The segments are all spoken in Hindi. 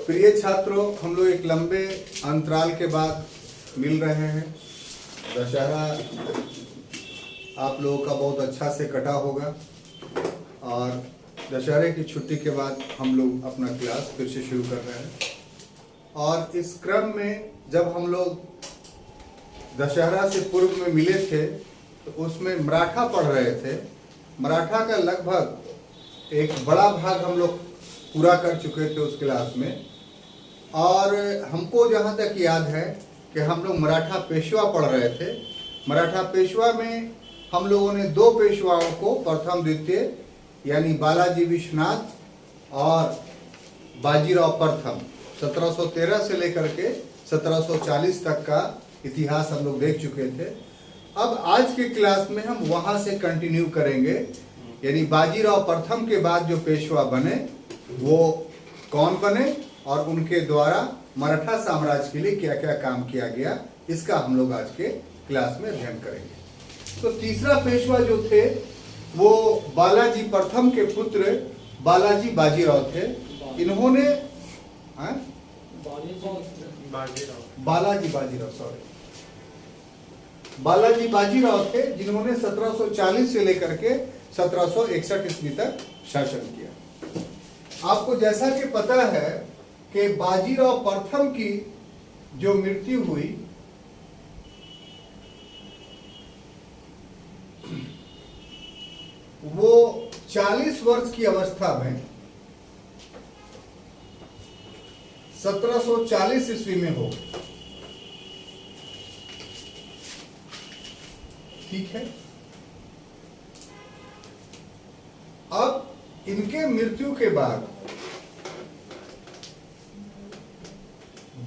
प्रिय छात्रों, हम लोग एक लंबे अंतराल के बाद मिल रहे हैं। दशहरा आप लोगों का बहुत अच्छा से कटा होगा और दशहरे की छुट्टी के बाद हम लोग अपना क्लास फिर से शुरू कर रहे हैं। और इस क्रम में जब हम लोग दशहरा से पूर्व में मिले थे तो उसमें मराठा पढ़ रहे थे। मराठा का लगभग एक बड़ा भाग हम लोग पूरा कर चुके थे उस क्लास में। और हमको जहाँ तक याद है कि हम लोग मराठा पेशवा पढ़ रहे थे। मराठा पेशवा में हम लोगों ने दो पेशवाओं को, प्रथम द्वितीय यानी बालाजी विश्वनाथ और बाजीराव प्रथम, 1713 से लेकर के 1740 तक का इतिहास हम लोग देख चुके थे। अब आज के क्लास में हम वहाँ से कंटिन्यू करेंगे, यानी बाजीराव प्रथम के बाद जो पेशवा बने वो कौन बने और उनके द्वारा मराठा साम्राज्य के लिए क्या क्या काम किया गया, इसका हम लोग आज के क्लास में अध्ययन करेंगे। तो तीसरा पेशवा जो थे वो बालाजी प्रथम के पुत्र बालाजी बाजीराव थे। इन्होंने बालाजी बाजीराव थे, जिन्होंने 1740 से लेकर के 1761 ईस्वी तक शासन किया। आपको जैसा कि पता है कि बाजीराव प्रथम की जो मृत्यु हुई वो 40 वर्ष की अवस्था में 1740 ईस्वी में हो। ठीक है। अब इनके मृत्यु के बाद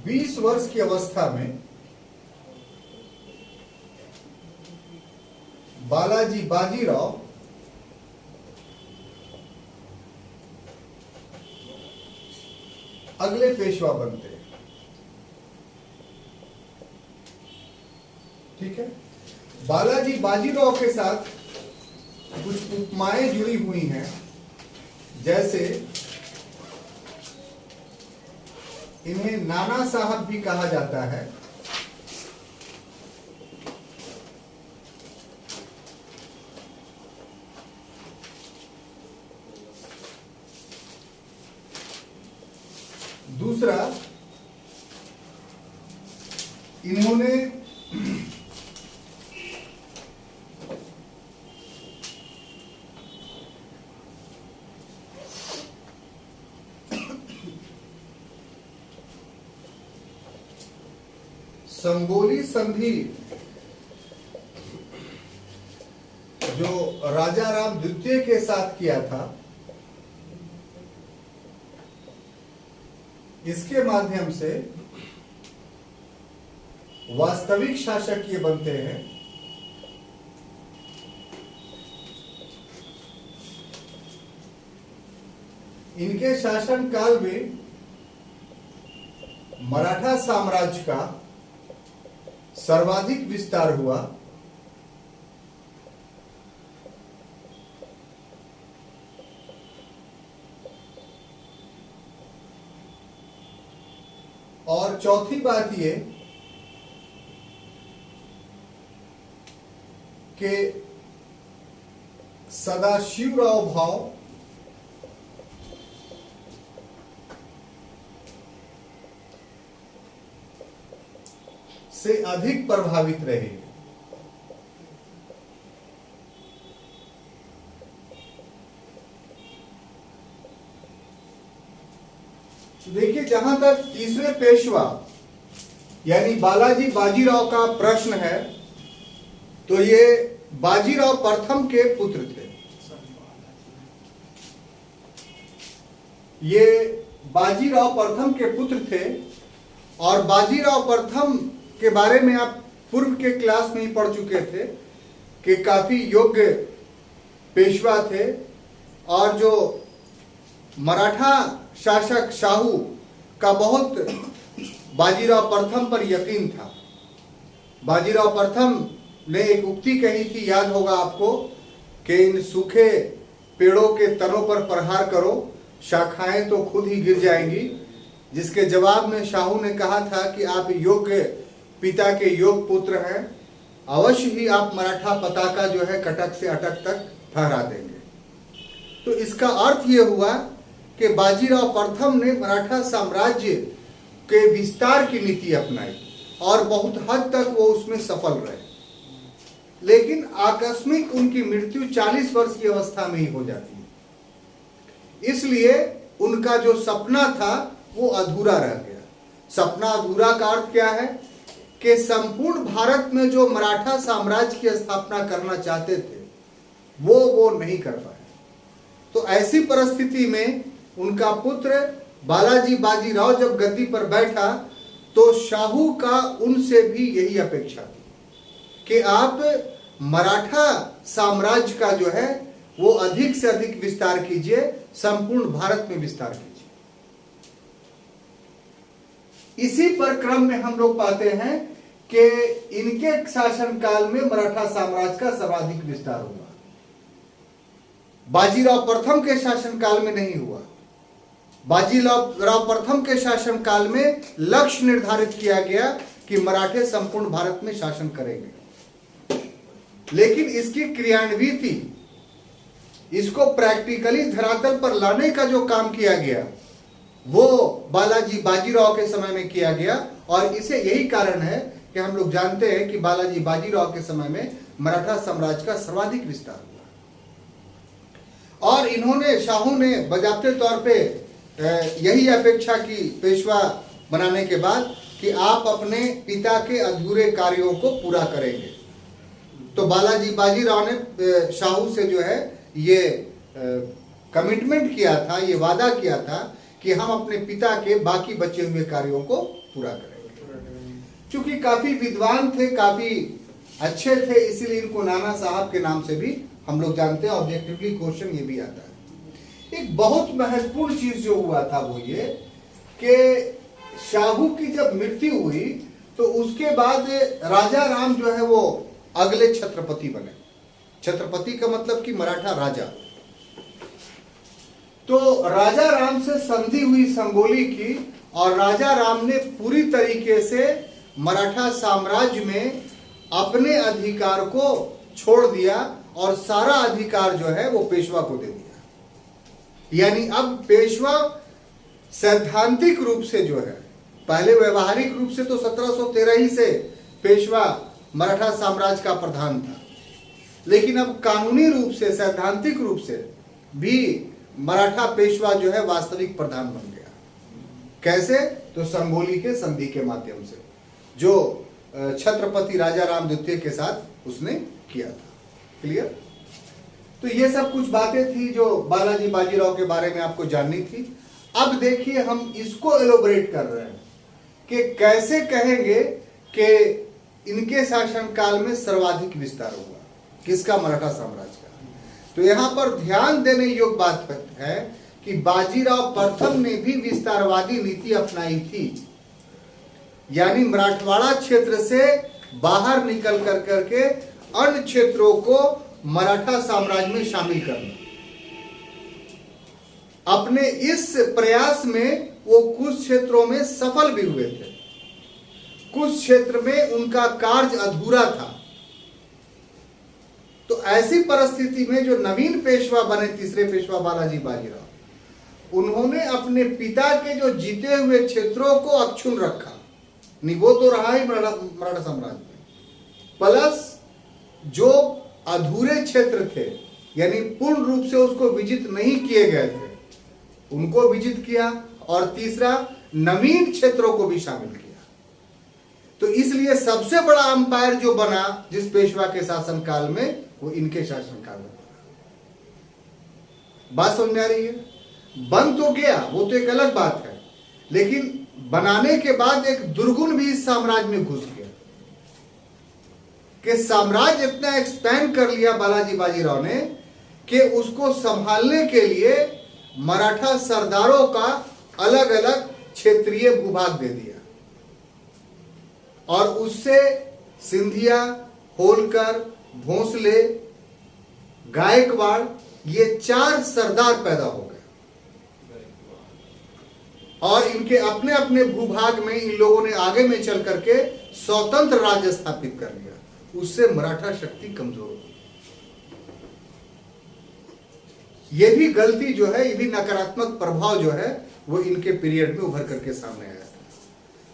20 वर्ष की अवस्था में बालाजी बाजीराव अगले पेशवा बनते हैं। ठीक है। बालाजी बाजीराव के साथ कुछ उपमाएं जुड़ी हुई हैं, जैसे इन्हें नाना साहब भी कहा जाता है। दूसरा, इन्होंने संगोली संधि जो राजा राम द्वितीय के साथ किया था, इसके माध्यम से वास्तविक शासक ये बनते हैं। इनके शासन काल में मराठा साम्राज्य का सर्वाधिक विस्तार हुआ। और चौथी बात ये कि सदाशिवराव भाव से अधिक प्रभावित रहे। देखिए, जहां तक तीसरे पेशवा यानी बालाजी बाजीराव का प्रश्न है, तो ये बाजीराव प्रथम के पुत्र थे। ये बाजीराव प्रथम के पुत्र थे और बाजीराव प्रथम के बारे में आप पूर्व के क्लास में ही पढ़ चुके थे कि काफी योग्य पेशवा थे और जो मराठा शासक शाहू का बहुत बाजीराव प्रथम पर यकीन था। बाजीराव प्रथम ने एक उक्ति कही थी, याद होगा आपको, कि इन सूखे पेड़ों के तनों पर प्रहार करो, शाखाएं तो खुद ही गिर जाएंगी। जिसके जवाब में शाहू ने कहा था कि आप योग्य पिता के योग्य पुत्र हैं, अवश्य ही आप मराठा पताका जो है कटक से अटक तक फहरा देंगे। तो इसका अर्थ ये हुआ कि बाजीराव प्रथम ने मराठा साम्राज्य के विस्तार की नीति अपनाई और बहुत हद तक वो उसमें सफल रहे। लेकिन आकस्मिक उनकी मृत्यु 40 वर्ष की अवस्था में ही हो जाती है, इसलिए उनका जो सपना था वो अधूरा रह गया। सपना अधूरा का अर्थ क्या है कि संपूर्ण भारत में जो मराठा साम्राज्य की स्थापना करना चाहते थे वो नहीं कर पाए। तो ऐसी परिस्थिति में उनका पुत्र बालाजी बाजीराव जब गद्दी पर बैठा तो शाहू का उनसे भी यही अपेक्षा थी कि आप मराठा साम्राज्य का जो है वो अधिक से अधिक विस्तार कीजिए, संपूर्ण भारत में विस्तार कीजिए। इसी पर क्रम में हम लोग पाते हैं कि इनके शासनकाल में मराठा साम्राज्य का सर्वाधिक विस्तार हुआ। बाजीराव प्रथम के शासनकाल में नहीं हुआ। बाजीराव प्रथम के शासनकाल में लक्ष्य निर्धारित किया गया कि मराठे संपूर्ण भारत में शासन करेंगे, लेकिन इसकी क्रियान्विति, इसको प्रैक्टिकली धरातल पर लाने का जो काम किया गया वो बालाजी बाजीराव के समय में किया गया। और इसे यही कारण है कि हम लोग जानते हैं कि बालाजी बाजीराव के समय में मराठा साम्राज्य का सर्वाधिक विस्तार हुआ। और इन्होंने, शाहू ने बजाते तौर पे यही अपेक्षा की पेशवा बनाने के बाद कि आप अपने पिता के अधूरे कार्यों को पूरा करेंगे। तो बालाजी बाजीराव ने शाहू से जो है ये कमिटमेंट किया था, ये वादा किया था कि हम अपने पिता के बाकी बचे हुए कार्यों को पूरा करेंगे। क्योंकि काफी विद्वान थे, काफी अच्छे थे, इसीलिए इनको नाना साहब के नाम से भी हम लोग जानते हैं। ऑब्जेक्टिवली क्वेश्चन ये भी आता है। एक बहुत महत्वपूर्ण चीज जो हुआ था वो ये कि शाहू की जब मृत्यु हुई तो उसके बाद राजा राम जो है वो अगले छत्रपति बने। छत्रपति का मतलब कि मराठा राजा। तो राजा राम से संधि हुई संगोली की और राजा राम ने पूरी तरीके से मराठा साम्राज्य में अपने अधिकार को छोड़ दिया और सारा अधिकार जो है वो पेशवा को दे दिया। यानी अब पेशवा सैद्धांतिक रूप से जो है, पहले व्यवहारिक रूप से तो 1713 ही से पेशवा मराठा साम्राज्य का प्रधान था, लेकिन अब कानूनी रूप से, सैद्धांतिक रूप से भी मराठा पेशवा जो है वास्तविक प्रधान बन गया। कैसे? तो संगोली के संधि के माध्यम से, जो छत्रपति राजा राम द्वितीय के साथ उसने किया था। क्लियर? तो ये सब कुछ बातें थी जो बालाजी बाजीराव के बारे में आपको जाननी थी। अब देखिए हम इसको एलोबरेट कर रहे हैं कि कैसे कहेंगे कि इनके शासनकाल में सर्वाधिक विस्तार हुआ। किसका? मराठा साम्राज्य का। तो यहां पर ध्यान देने योग्य बात है कि बाजीराव प्रथम ने भी विस्तारवादी नीति अपनाई थी, यानी मराठवाड़ा क्षेत्र से बाहर निकल करके अन्य क्षेत्रों को मराठा साम्राज्य में शामिल करना। अपने इस प्रयास में वो कुछ क्षेत्रों में सफल भी हुए थे, कुछ क्षेत्र में उनका कार्य अधूरा था। तो ऐसी परिस्थिति में जो नवीन पेशवा बने, तीसरे पेशवा बालाजी बाजीराव, उन्होंने अपने पिता के जो जीते हुए क्षेत्रों को अक्षुण्ण रखा। निभो तो रहा ही मराठा साम्राज्य में, प्लस जो अधूरे क्षेत्र थे, यानी पूर्ण रूप से उसको विजित नहीं किए गए थे, उनको विजित किया। और तीसरा, नवीन क्षेत्रों को भी शामिल किया। तो इसलिए सबसे बड़ा अंपायर जो बना जिस पेशवा के शासनकाल में, वो इनके शासनकाल में बना। बात समझ में आ रही है? बन तो गया, वो तो एक अलग बात है, लेकिन बनाने के बाद एक दुर्गुण भी इस साम्राज्य में घुस गया कि साम्राज्य इतना एक्सपैंड कर लिया बालाजी बाजीराव ने कि उसको संभालने के लिए मराठा सरदारों का अलग अलग क्षेत्रीय भूभाग दे दिया। और उससे सिंधिया, होलकर, भोंसले, गायकवाड़, ये 4 सरदार पैदा हो गए। और इनके अपने अपने भूभाग में इन लोगों ने आगे में चल करके स्वतंत्र राज्य स्थापित कर लिया। उससे मराठा शक्ति कमजोर हुई। ये भी गलती जो है, ये भी नकारात्मक प्रभाव जो है वो इनके पीरियड में उभर करके सामने आया था।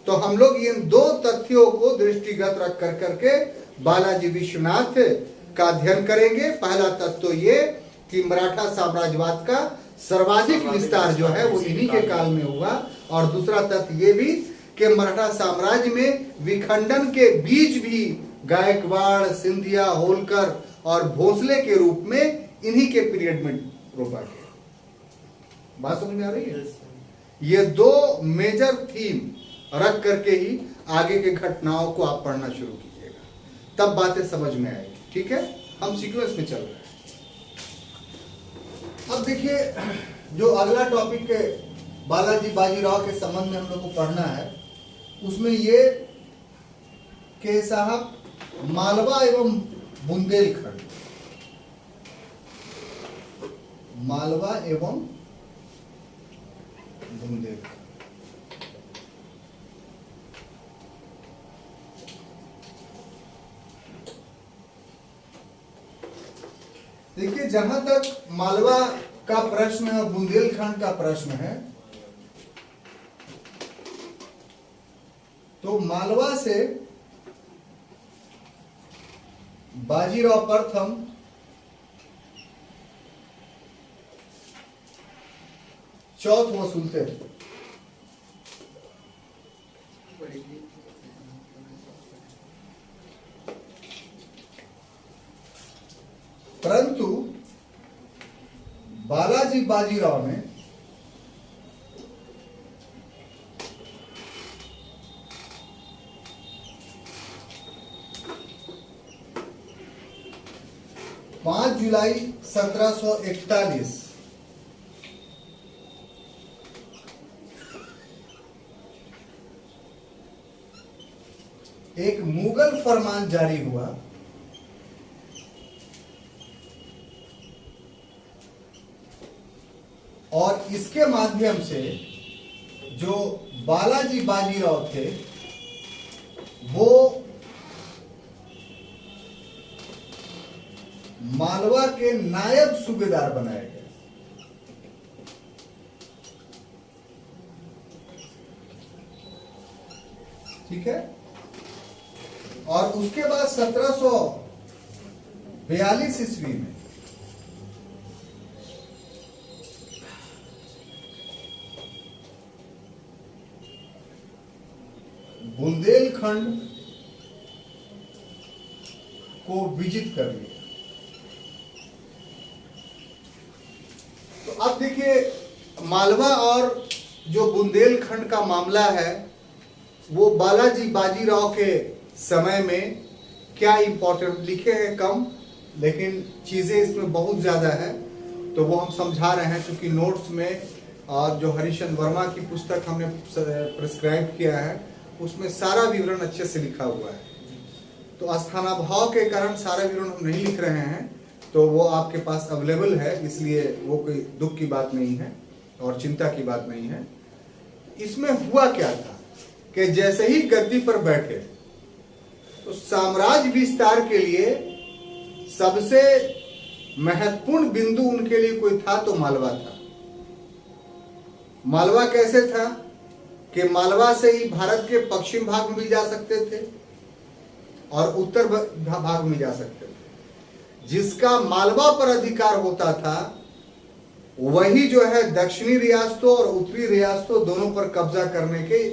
तो हम लोग इन दो तथ्यों को दृष्टिगत रख कर करके बालाजी विश्वनाथ का अध्ययन करेंगे। पहला तथ्य तो ये कि मराठा साम्राज्यवाद का सर्वाधिक विस्तार जो है वो इन्हीं के काल में हुआ, और दूसरा तथ्य ये भी कि मराठा साम्राज्य में विखंडन के बीज भी गायकवाड़, सिंधिया, होलकर और भोसले के रूप में इन्हीं के पीरियड में रोपा गया। बात समझ में आ रही है? ये दो मेजर थीम रख करके ही आगे के घटनाओं को आप पढ़ना शुरू कीजिएगा, तब बातें समझ में आएगी। ठीक है, हम सीक्वेंस में चल रहे हैं। अब देखिए, जो अगला टॉपिक है बालाजी बाजीराव के संबंध में हम लोग को पढ़ना है, उसमें ये कि साहब मालवा एवं बुंदेलखंड, मालवा एवं बुंदेलखंड, देखिए जहां तक मालवा का प्रश्न है, बुंदेलखंड का प्रश्न है, तो मालवा से बाजीराव प्रथम चौथ वसूलते थे। परंतु बालाजी बाजीराव ने पांच जुलाई 1741 एक मुगल फरमान जारी हुआ और इसके माध्यम से जो बालाजी बाजीराव थे वो मालवा के नायब सूबेदार बनाए गए। ठीक है, और उसके बाद 1742 ईस्वी में बुंदेलखंड को विजित कर लिया। तो अब देखिए, मालवा और जो बुंदेलखंड का मामला है वो बालाजी बाजीराव के समय में क्या इंपॉर्टेंट लिखे हैं कम, लेकिन चीजें इसमें बहुत ज्यादा है, तो वो हम समझा रहे हैं। क्योंकि नोट्स में और जो हरिशचंद्र वर्मा की पुस्तक हमने प्रिस्क्राइब किया है उसमें सारा विवरण अच्छे से लिखा हुआ है। तो स्थानाभाव के कारण सारा विवरण हम नहीं लिख रहे हैं, तो वो आपके पास अवेलेबल है, इसलिए वो कोई दुख की बात नहीं है और चिंता की बात नहीं है। इसमें हुआ क्या था कि जैसे ही गद्दी पर बैठे तो साम्राज्य विस्तार के लिए सबसे महत्वपूर्ण बिंदु उनके लिए कोई था तो मालवा था। मालवा कैसे था कि मालवा से ही भारत के पश्चिम भाग में भी जा सकते थे और उत्तर भाग में जा सकते थे। जिसका मालवा पर अधिकार होता था वही जो है दक्षिणी रियासतों और उत्तरी रियासतों दोनों पर कब्जा करने के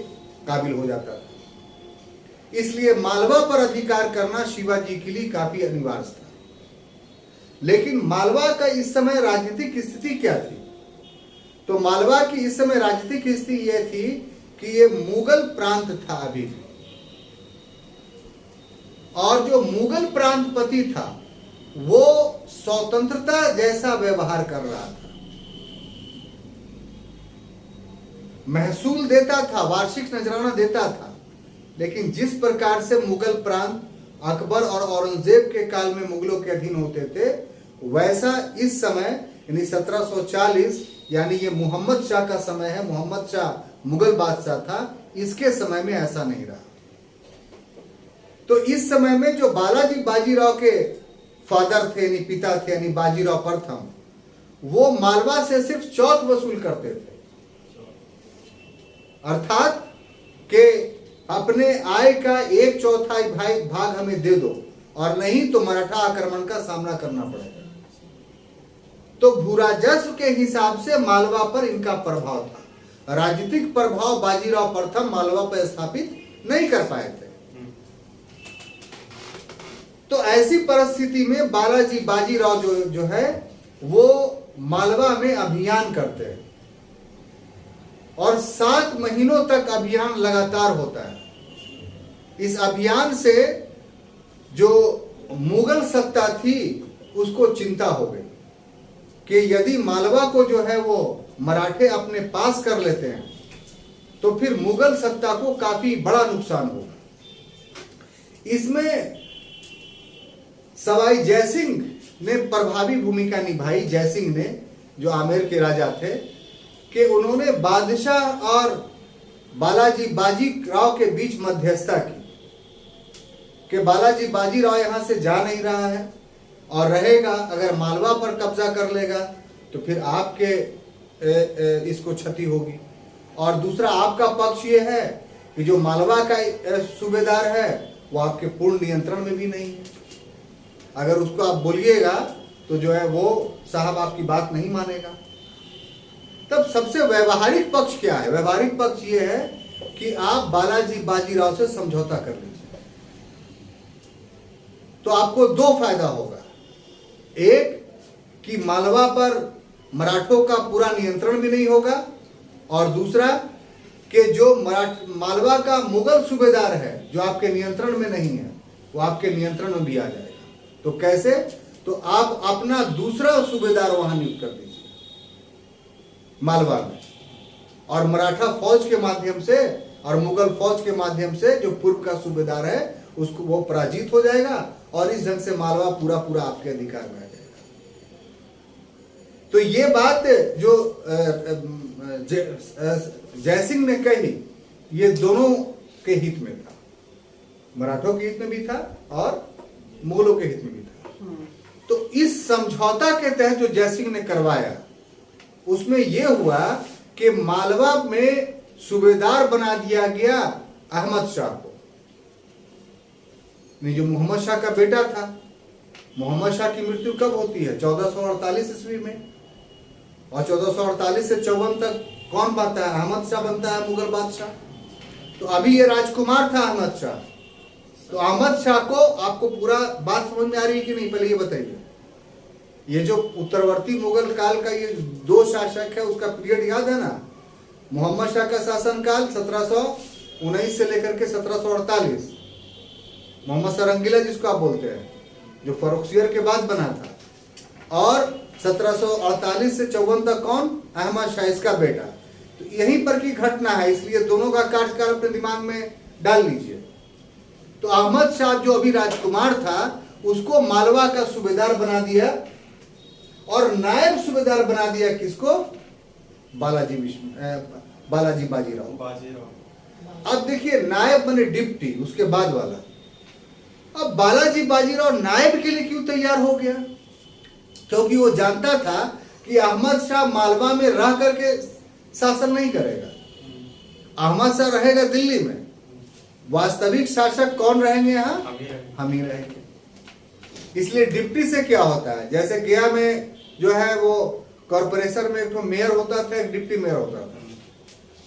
काबिल हो जाता था। इसलिए मालवा पर अधिकार करना शिवाजी के लिए काफी अनिवार्य था। लेकिन मालवा का इस समय राजनीतिक स्थिति क्या थी? तो मालवा की इस समय राजनीतिक स्थिति यह थी कि ये मुगल प्रांत था अभी भी, और जो मुगल प्रांतपति था वो स्वतंत्रता जैसा व्यवहार कर रहा था, महसूल देता था, वार्षिक नजराना देता था। लेकिन जिस प्रकार से मुगल प्रांत अकबर और औरंगजेब के काल में मुगलों के अधीन होते थे, वैसा इस समय यानी 1740 यानी ये मोहम्मद शाह का समय है। मोहम्मद शाह मुगल बादशाह था, इसके समय में ऐसा नहीं रहा। तो इस समय में जो बालाजी बाजीराव के फादर थे यानी पिता थे यानी बाजीराव प्रथम, वो मालवा से सिर्फ चौथ वसूल करते थे, अर्थात कि अपने आय का 1/4 भाग हमें दे दो और नहीं तो मराठा आक्रमण का सामना करना पड़ेगा। तो भूराजस्व के हिसाब से मालवा पर इनका प्रभाव था। राजनीतिक प्रभाव बाजीराव प्रथम मालवा पर स्थापित नहीं कर पाए थे। तो ऐसी परिस्थिति में बालाजी बाजीराव जो है वो मालवा में अभियान करते हैं और 7 महीनों तक अभियान लगातार होता है। इस अभियान से जो मुगल सत्ता थी उसको चिंता हो गई कि यदि मालवा को जो है वो मराठे अपने पास कर लेते हैं तो फिर मुगल सत्ता को काफी बड़ा नुकसान होगा। इसमें सवाई जयसिंह ने प्रभावी भूमिका निभाई। जयसिंह ने, जो आमेर के राजा थे, कि उन्होंने बादशाह और बालाजी बाजीराव के बीच मध्यस्थता की कि बालाजी बाजीराव यहां से जा नहीं रहा है और रहेगा, अगर मालवा पर कब्जा कर लेगा तो फिर आपके इसको क्षति होगी। और दूसरा आपका पक्ष ये है कि जो मालवा का सूबेदार है वो आपके पूर्ण नियंत्रण में भी नहीं है। अगर उसको आप बोलिएगा तो जो है वो साहब आपकी बात नहीं मानेगा। तब सबसे व्यवहारिक पक्ष क्या है? व्यवहारिक पक्ष ये है कि आप बालाजी बाजीराव से समझौता कर लीजिए, तो आपको 2 फायदा होगा। एक कि मालवा पर मराठों का पूरा नियंत्रण भी नहीं होगा, और दूसरा कि जो मालवा का मुगल सूबेदार है जो आपके नियंत्रण में नहीं है वो आपके नियंत्रण में भी आ जाएगा। तो कैसे? तो आप अपना दूसरा सूबेदार वहां नियुक्त कर दीजिए मालवा में, और मराठा फौज के माध्यम से और मुगल फौज के माध्यम से जो पूर्व का सूबेदार है उसको वो पराजित हो जाएगा और इस ढंग से मालवा पूरा पूरा आपके अधिकार में आ जाएगा। तो ये बात जो जयसिंह ने कही ये दोनों के हित में था, मराठों के हित में भी था और मुगलों के हित में भी था। तो इस समझौता के तहत जो जयसिंह ने करवाया उसमें यह हुआ कि मालवा में सूबेदार बना दिया गया अहमद शाह को, जो मोहम्मद शाह का बेटा था। मोहम्मद शाह की मृत्यु कब होती है? 1448 ईस्वी में, और 1448 से 54 तक कौन बनता है? अहमद शाह बनता है, मुगल बादशाह। तो अभी ये राजकुमार था अहमद शाह। तो अहमद शाह को, आपको पूरा बात समझ में आ रही है कि नहीं, पहले ये बताइए। ये जो उत्तरवर्ती मुगल काल का ये 2 शासक है उसका पीरियड याद है ना? मोहम्मद शाह का शासनकाल 1719 से लेकर के 1748, मोहम्मद शाह रंगीला जिसको आप बोलते हैं, जो फर्रुखसियर के बाद बना था, और 1748 से 54 तक कौन? अहमद शाह, इसका बेटा। तो यहीं पर की घटना है, इसलिए दोनों का कार्यकाल अपने दिमाग में डाल लीजिए। तो अहमद शाह जो अभी राजकुमार था उसको मालवा का सूबेदार बना दिया और नायब सूबेदार बना दिया किसको? बालाजी बाजीराव। अब देखिए, नायब माने डिप्टी, उसके बाद वाला। अब बालाजी बाजीराव नायब के लिए क्यों तैयार हो गया? क्योंकि वो जानता था कि अहमद शाह मालवा में रह करके शासन नहीं करेगा, अहमद शाह रहेगा दिल्ली में। वास्तविक शासक कौन रहेंगे? यहाँ हम ही रहेंगे। इसलिए डिप्टी से क्या होता है, जैसे गया में जो है वो कॉर्पोरेशन में एक तो मेयर होता था, एक डिप्टी मेयर होता था।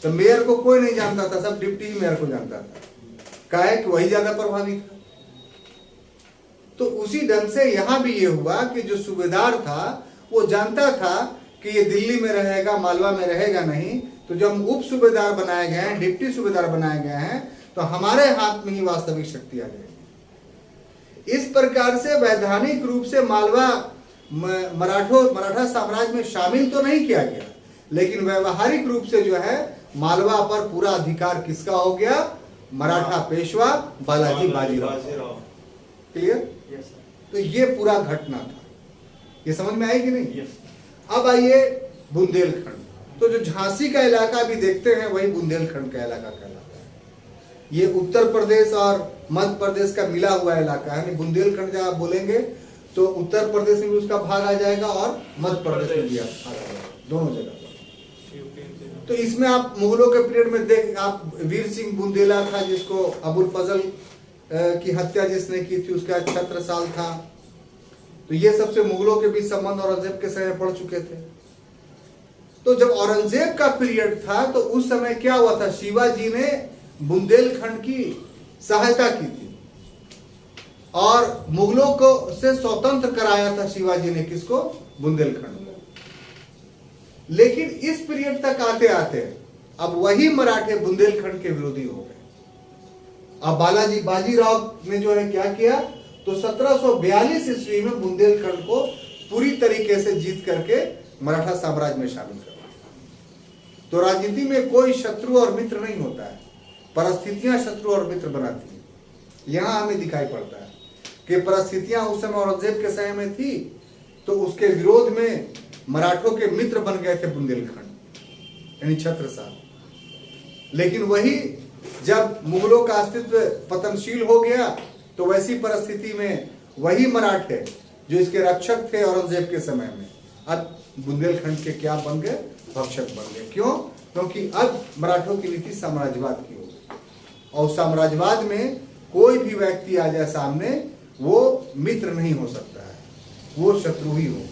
तो मेयर को कोई नहीं जानता था, सब डिप्टी ही मेयर को जानता था। काहे कि वही ज्यादा प्रभावी था। तो उसी ढंग से यहाँ भी ये हुआ कि जो सूबेदार था वो जानता था कि ये दिल्ली में रहेगा, मालवा में रहेगा नहीं। तो जब उप सूबेदार बनाए गए हैं, डिप्टी सूबेदार बनाए गए हैं, तो हमारे हाथ में ही वास्तविक शक्ति आ जाएगी। इस प्रकार से वैधानिक रूप से मालवा मराठा साम्राज्य में शामिल तो नहीं किया गया, लेकिन व्यवहारिक रूप से जो है मालवा पर पूरा अधिकार किसका हो गया? मराठा पेशवा बालाजी बाजीराव। क्लियर? तो ये पूरा घटना था। ये समझ में आई कि नहीं? अब आइए बुंदेलखंड। तो जो झांसी का इलाका भी देखते हैं वही बुंदेलखंड का इलाका कहलाता है। ये उत्तर प्रदेश और मध्य प्रदेश का मिला हुआ इलाका है। यानी बुंदेलखंड जब आप बोलेंगे तो उत्तर प्रदेश में भी उसका भाग आ जाएगा और मध्य प्रदेश में भी आ जाएगा, दोनों जगह। तो इसमें आप मुगलों के पीरियड में देख, आप वीर सिंह बुंदेला था जिसको अबुल फजल की हत्या जिसने की थी, उसका छत्रसाल था। तो ये सबसे मुगलों के बीच संबंध औरंगजेब के समय पड़ चुके थे। तो जब औरंगजेब का पीरियड था तो उस समय क्या हुआ था, शिवाजी ने बुंदेलखंड की सहायता की थी और मुगलों को से स्वतंत्र कराया था शिवाजी ने, किसको, बुंदेलखंड को। लेकिन इस पीरियड तक आते आते अब वही मराठे बुंदेलखंड के विरोधी हो गए। अब बालाजी बाजीराव ने जो है क्या किया, तो 1742 ईस्वी में बुंदेलखंड को पूरी तरीके से जीत करके मराठा साम्राज्य में शामिल कर। तो राजनीति में कोई शत्रु और मित्र नहीं होता है, परिस्थितियां शत्रु और मित्र बनाती हैं। यहां हमें दिखाई पड़ता है कि परिस्थितियां उस समय औरंगजेब के समय में थी, तो उसके विरोध में मराठों के मित्र बन गए थे बुंदेलखंड, यानी छत्रसाल। लेकिन वही जब मुगलों का अस्तित्व पतनशील हो गया तो वैसी परिस्थिति में वही मराठे जो इसके रक्षक थे औरंगजेब के समय में, अब बुंदेलखंड के क्या बन गए, भक्षक बन गए। क्यों? क्योंकि अब मराठों की नीति साम्राज्यवाद की हो गई और साम्राज्यवाद में कोई भी व्यक्ति आ जाए सामने, वो मित्र नहीं हो सकता है, वो शत्रु ही होगा।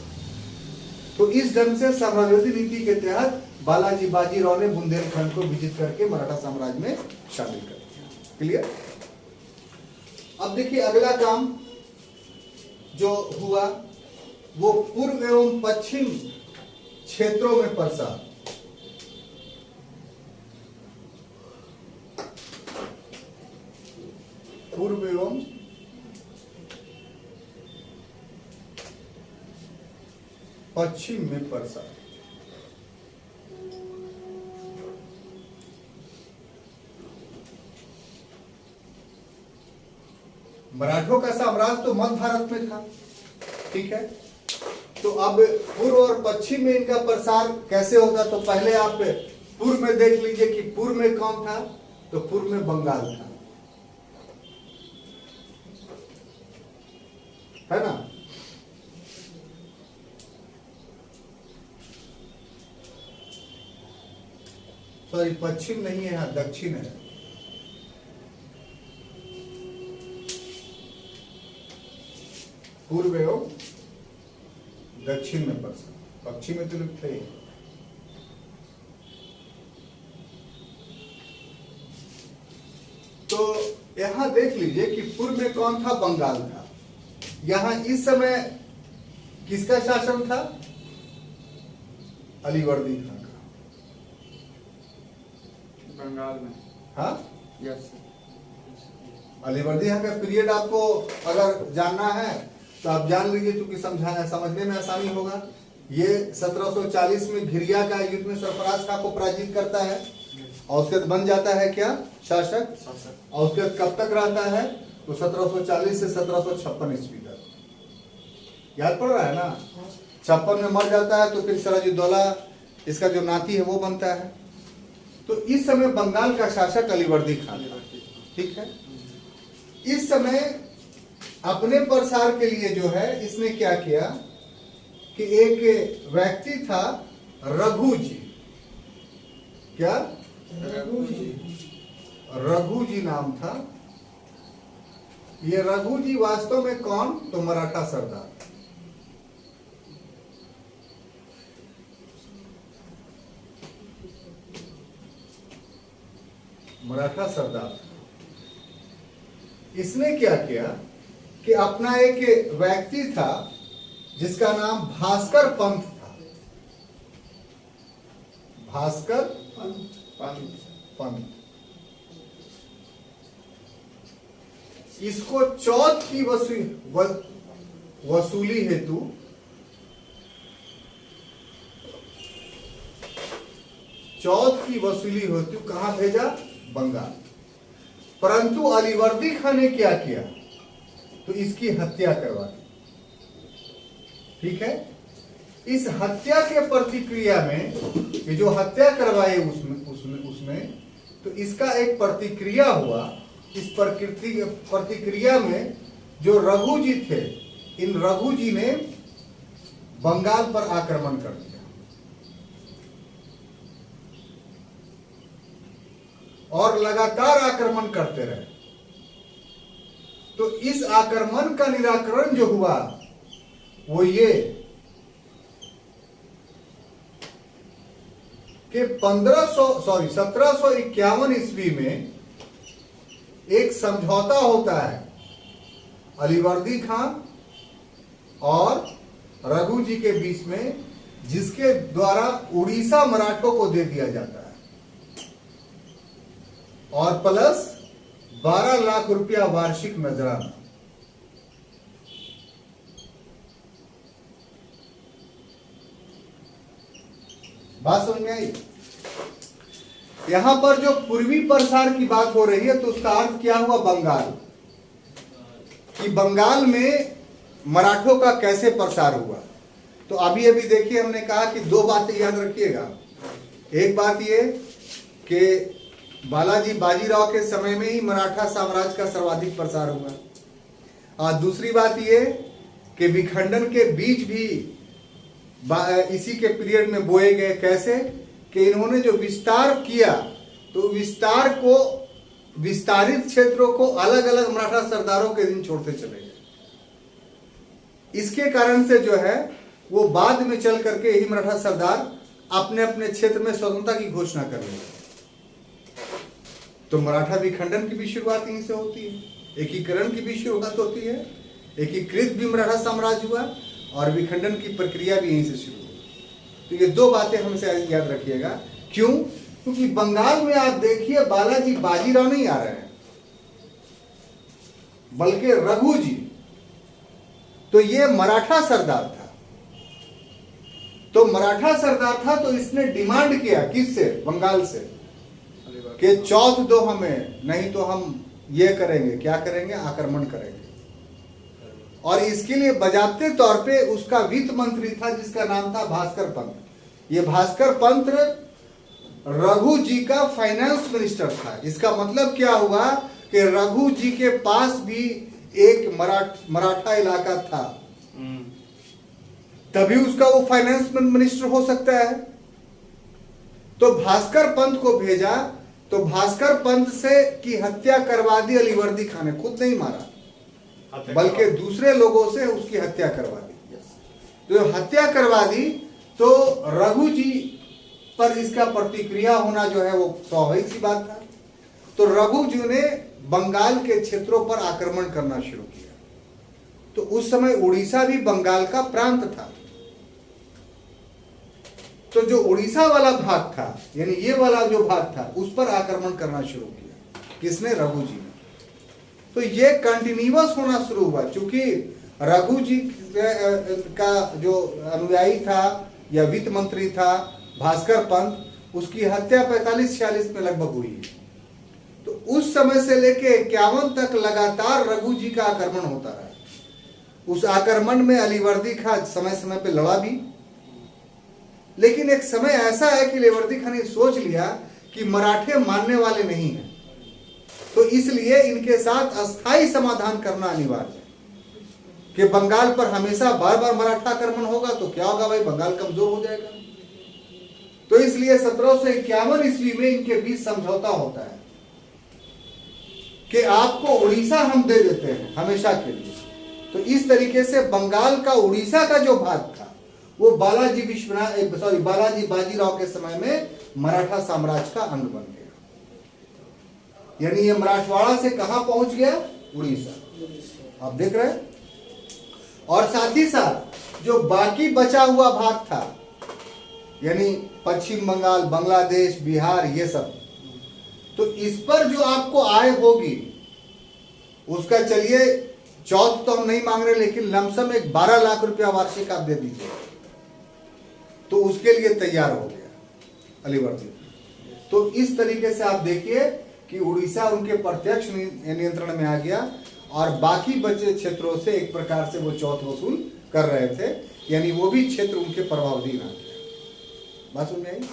तो इस ढंग से साम्राज्यवादी नीति के तहत बालाजी बाजीराव ने बुंदेलखंड को विजित करके मराठा साम्राज्य में शामिल कर दिया। क्लियर? अब देखिए अगला काम जो हुआ वो पूर्व एवं पश्चिम क्षेत्रों में प्रसार। पूर्व एवं पश्चिम में प्रसार। मराठों का साम्राज्य तो मध्य भारत में था, ठीक है। तो अब पूर्व और पश्चिम में इनका प्रसार कैसे होगा, तो पहले आप पूर्व में देख लीजिए कि पूर्व में कौन था, तो पूर्व में बंगाल था, है ना। सॉरी, पश्चिम नहीं है, यहाँ दक्षिण है। पूर्व एवं दक्षिण में प्रसार, पश्चिम में तो लिखते ही। तो यहां देख लीजिए कि पूर्व में कौन था, बंगाल था। यहां इस समय किसका शासन था, अलीवर्दी खान का, बंगाल में। हाँ, यस। अलीवर्दी खान का पीरियड आपको अगर जानना है तो आप जान लीजिए, क्योंकि समझने में आसानी होगा। ये 1740 में घिरिया का युद्ध में सरफराज खां को पराजित करता है और उसके बाद बन जाता है क्या, शासक। और उसके बाद कब तक रहता है, तो 1740 से 1756 ईस्वी तक। याद पड़ रहा है ना। 56 में मर जाता है तो फिर सिराजुद्दौला इसका जो नाती है वो बनता है। तो इस समय बंगाल का शासक अलीवर्दी खान, ठीक है। इस समय अपने प्रसार के लिए जो है इसने क्या किया कि एक व्यक्ति था रघु जी, क्या, रघु जी नाम था। ये रघु जी वास्तव में कौन, तो मराठा सरदार, मराठा सरदार। इसने क्या किया कि अपना एक व्यक्ति था जिसका नाम भास्कर पंत था, भास्कर पंत। इसको चौथ की वसूली हेतु कहां भेजा, बंगाल। परंतु अलीवर्दी खान ने क्या किया, तो इसकी हत्या करवा दी, ठीक है। इस हत्या के प्रतिक्रिया में, ये जो हत्या करवाई उसने तो इसका एक प्रतिक्रिया हुआ। इस प्रतिक्रिया में जो रघु जी थे, इन रघु जी ने बंगाल पर आक्रमण कर दिया और लगातार आक्रमण करते रहे। तो इस आक्रमण का निराकरण जो हुआ वो ये कि 1751 ईस्वी में एक समझौता होता है अलीवर्दी खां और रघु जी के बीच में, जिसके द्वारा उड़ीसा मराठों को दे दिया जाता है और प्लस 12 लाख रुपया वार्षिक नजराना। बात समझ में आई? यहां पर जो पूर्वी प्रसार की बात हो रही है तो उसका अर्थ क्या हुआ? बंगाल, कि बंगाल में मराठों का कैसे प्रसार हुआ। तो अभी अभी देखिए, हमने कहा कि दो बातें याद रखिएगा। एक बात ये कि बालाजी बाजीराव के समय में ही मराठा साम्राज्य का सर्वाधिक प्रसार हुआ, और दूसरी बात ये कि विखंडन के बीज भी इसी के पीरियड में बोए गए। कैसे कि इन्होंने जो विस्तार किया तो विस्तार को, विस्तारित क्षेत्रों को अलग अलग मराठा सरदारों के दिन छोड़ते चले गए। इसके कारण से जो है वो बाद में चल करके यही मराठा सरदार अपने अपने क्षेत्र में स्वतंत्रता की घोषणा कर रहे हैं। तो मराठा विखंडन की भी शुरुआत यहीं से होती है, एकीकरण की भी शुरुआत होती है। एकीकृत भी मराठा साम्राज्य हुआ और विखंडन की प्रक्रिया भी यहीं से शुरू हुई। तो ये दो बातें हमेशा याद रखिएगा। क्यों? क्योंकि बंगाल में आप देखिए बालाजी बाजीराव नहीं आ रहे हैं, बल्कि रघु जी। तो ये मराठा सरदार था, तो मराठा सरदार था, तो इसने डिमांड किया किससे? बंगाल से, कि चौथ दो हमें, नहीं तो हम ये करेंगे, क्या करेंगे? आक्रमण करेंगे। और इसके लिए बजाते तौर पे उसका वित्त मंत्री था जिसका नाम था भास्कर पंत। ये भास्कर पंत रघु जी का फाइनेंस मिनिस्टर था। इसका मतलब क्या हुआ कि रघु जी के पास भी एक मराठा इलाका था, तभी उसका वो फाइनेंस मिनिस्टर हो सकता है। तो भास्कर पंत को भेजा, तो भास्कर पंत से की हत्या करवा दी अलीवर्दी खान ने। खुद नहीं मारा, बल्कि दूसरे लोगों से उसकी हत्या करवा दी। तो हत्या करवा दी तो रघु जी पर इसका प्रतिक्रिया होना जो है वो स्वाभाविक सी बात था। तो रघु जी ने बंगाल के क्षेत्रों पर आक्रमण करना शुरू किया। तो उस समय उड़ीसा भी बंगाल का प्रांत था। तो जो उड़ीसा वाला भाग था, यानी ये वाला जो भाग था, उस पर आक्रमण करना शुरू किया। किसने? रघु जी ने। तो ये कंटिन्यूअस होना शुरू हुआ। चूंकि रघु जी का जो अनुयायी था या वित्त मंत्री था भास्कर पंत, उसकी हत्या 45-46 में लगभग हुई। तो उस समय से लेके 51 तक लगातार रघु जी का आक्रमण होता रहा। उस आक्रमण में अलीवर्दी खां समय समय पे लड़ा भी, लेकिन एक समय ऐसा है कि अलीवर्दी खां ने सोच लिया कि मराठे मानने वाले नहीं हैं, तो इसलिए इनके साथ अस्थायी समाधान करना अनिवार्य है। कि बंगाल पर हमेशा बार बार मराठा आक्रमण होगा तो क्या होगा भाई? बंगाल कमजोर हो जाएगा। तो इसलिए 1751 ईस्वी में इनके बीच समझौता होता है कि आपको उड़ीसा हम दे देते हैं हमेशा के लिए। तो इस तरीके से बंगाल का, उड़ीसा का जो भाग था वो बालाजी बाजीराव के समय में मराठा साम्राज्य का अंग बन गया। यानी ये मराठवाड़ा से कहां पहुंच गया? उड़ीसा। आप देख रहे हैं। और साथ ही साथ जो बाकी बचा हुआ भाग था, यानी पश्चिम बंगाल, बांग्लादेश, बिहार, ये सब, तो इस पर जो आपको आय होगी उसका, चलिए चौथ तो हम नहीं मांग रहे, लेकिन लमसम एक 12 लाख रुपया वार्षिक आप दे दीजिए। तो उसके लिए तैयार हो गया अलीवर्दी। तो इस तरीके से आप देखिए कि उड़ीसा उनके प्रत्यक्ष नियंत्रण में आ गया और बाकी बचे क्षेत्रों से एक प्रकार से वो चौथ वसूल कर रहे थे। यानी वो भी क्षेत्र उनके प्रभावाधीन आ गया। बात समझ आई?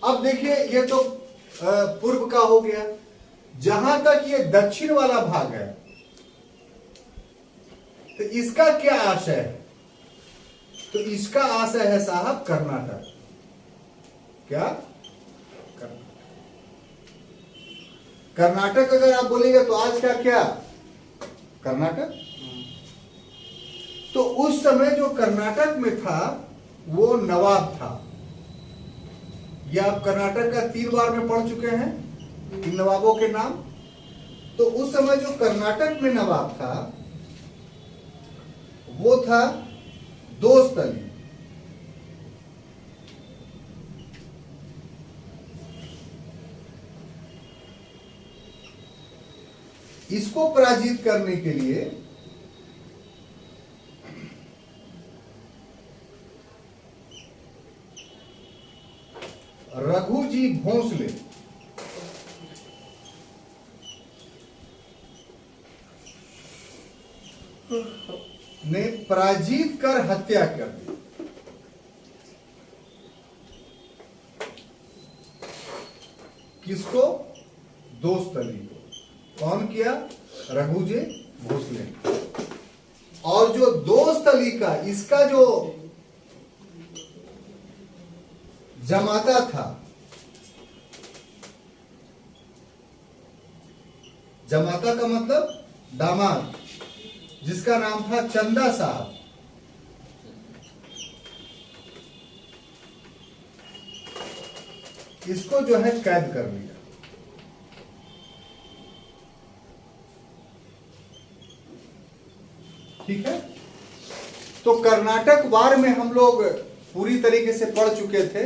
अब देखिए ये तो पूर्व का हो गया। जहां तक ये दक्षिण वाला भाग है तो इसका क्या आशय है? तो इसका आशय है साहब कर्नाटक। क्या? कर्नाटक अगर आप बोलेंगे तो आज का क्या कर्नाटक। तो उस समय जो कर्नाटक में था वो नवाब था। ये आप कर्नाटक का 3 बार में पढ़ चुके हैं इन नवाबों के नाम। तो उस समय जो कर्नाटक में नवाब था वो था दोस्त अली। इसको पराजित करने के लिए रघुजी भोंसले ने पराजित कर हत्या कर दी। किसको? दोस्त अली को। कौन किया? रघुजी भोंसले। और जो दोस्त अली का इसका जो जमाता था, जमाता का मतलब दामाद, जिसका नाम था चंदा साहब, इसको जो है कैद कर लिया। ठीक है। तो कर्नाटक वार में हम लोग पूरी तरीके से पढ़ चुके थे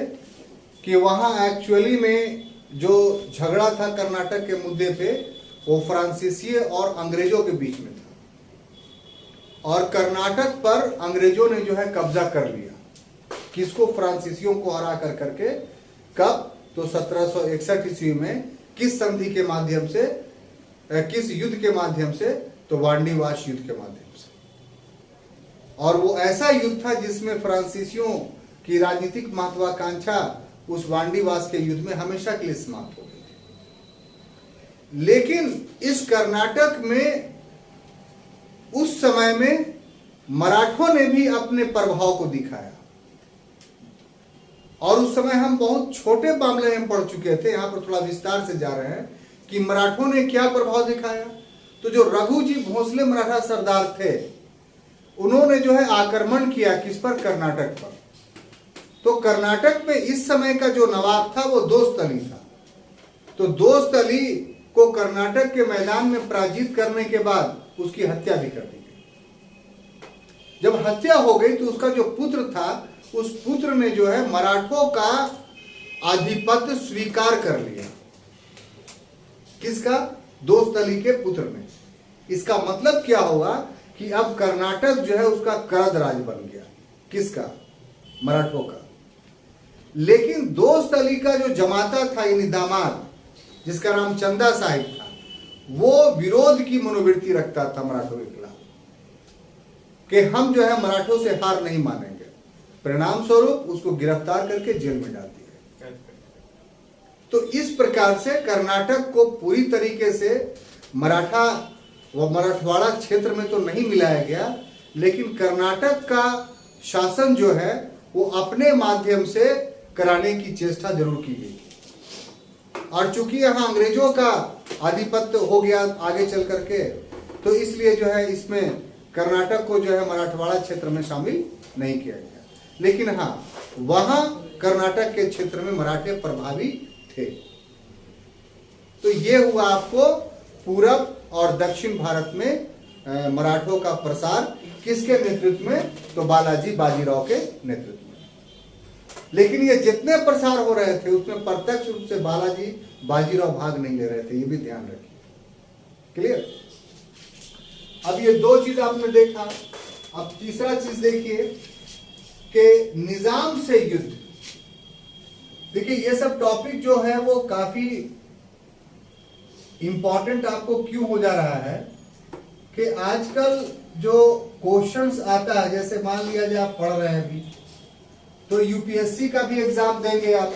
कि वहां एक्चुअली में जो झगड़ा था कर्नाटक के मुद्दे पे वो फ्रांसीसी और अंग्रेजों के बीच में था। और कर्नाटक पर अंग्रेजों ने जो है कब्जा कर लिया। किसको? फ्रांसीसियों को हरा कर करके। कब? तो 1761 ईस्वी में। किस संधि के माध्यम से? किस युद्ध के माध्यम से? तो वांडीवास युद्ध के माध्यम से। और वो ऐसा युद्ध था जिसमें फ्रांसीसियों की राजनीतिक महत्वाकांक्षा उस वांडीवास के युद्ध में हमेशा के लिए समाप्त हो गई थी। लेकिन इस कर्नाटक में उस समय में मराठों ने भी अपने प्रभाव को दिखाया। और उस समय हम बहुत छोटे मामले में पढ़ चुके थे, यहां पर थोड़ा विस्तार से जा रहे हैं कि मराठों ने क्या प्रभाव दिखाया। तो जो रघुजी भोंसले मराठा सरदार थे उन्होंने जो है आक्रमण किया किस पर? कर्नाटक पर। तो कर्नाटक में इस समय का जो नवाब था वो दोस्त अली था। तो दोस्त अली को कर्नाटक के मैदान में पराजित करने के बाद उसकी हत्या भी कर दी गई। जब हत्या हो गई तो उसका जो पुत्र था उस पुत्र ने जो है मराठों का आधिपत्य स्वीकार कर लिया। किसका? दोस्त अली के पुत्र ने। इसका मतलब क्या हुआ कि अब कर्नाटक जो है उसका करद राज बन गया। किसका? मराठों का। लेकिन दोस्त अली का जो जमाता था यानी दामाद, जिसका नाम चंदा साहिब था, वो विरोध की मनोवृत्ति रखता था मराठों के खिलाफ कि हम जो है मराठों से हार नहीं मानेंगे। परिणाम स्वरूप उसको गिरफ्तार करके जेल में डाल दिया। तो इस प्रकार से कर्नाटक को पूरी तरीके से मराठा व मराठवाड़ा क्षेत्र में तो नहीं मिलाया गया, लेकिन कर्नाटक का शासन जो है वो अपने माध्यम से कराने की चेष्टा जरूर की गई। और चूंकि यहाँ अंग्रेजों का आधिपत्य हो गया आगे चल करके, तो इसलिए जो है इसमें कर्नाटक को जो है मराठवाड़ा क्षेत्र में शामिल नहीं किया गया। लेकिन हाँ, वहां कर्नाटक के क्षेत्र में मराठे प्रभावी थे। तो ये हुआ आपको पूरब और दक्षिण भारत में मराठों का प्रसार। किसके नेतृत्व में? तो बालाजी बाजीराव के नेतृत्व में। लेकिन ये जितने प्रसार हो रहे थे उसमें प्रत्यक्ष रूप से बालाजी बाजीराव भाग नहीं ले रहे थे, ये भी ध्यान रखिए। क्लियर? अब ये दो चीज आपने देखा। अब तीसरा चीज देखिए कि निजाम से युद्ध। देखिए ये सब टॉपिक जो है वो काफी इंपॉर्टेंट आपको क्यों हो जा रहा है कि आजकल जो क्वेश्चंस आता है, जैसे मान लिया जाए आप पढ़ रहे हैं अभी, तो यूपीएससी का भी एग्जाम देंगे आप,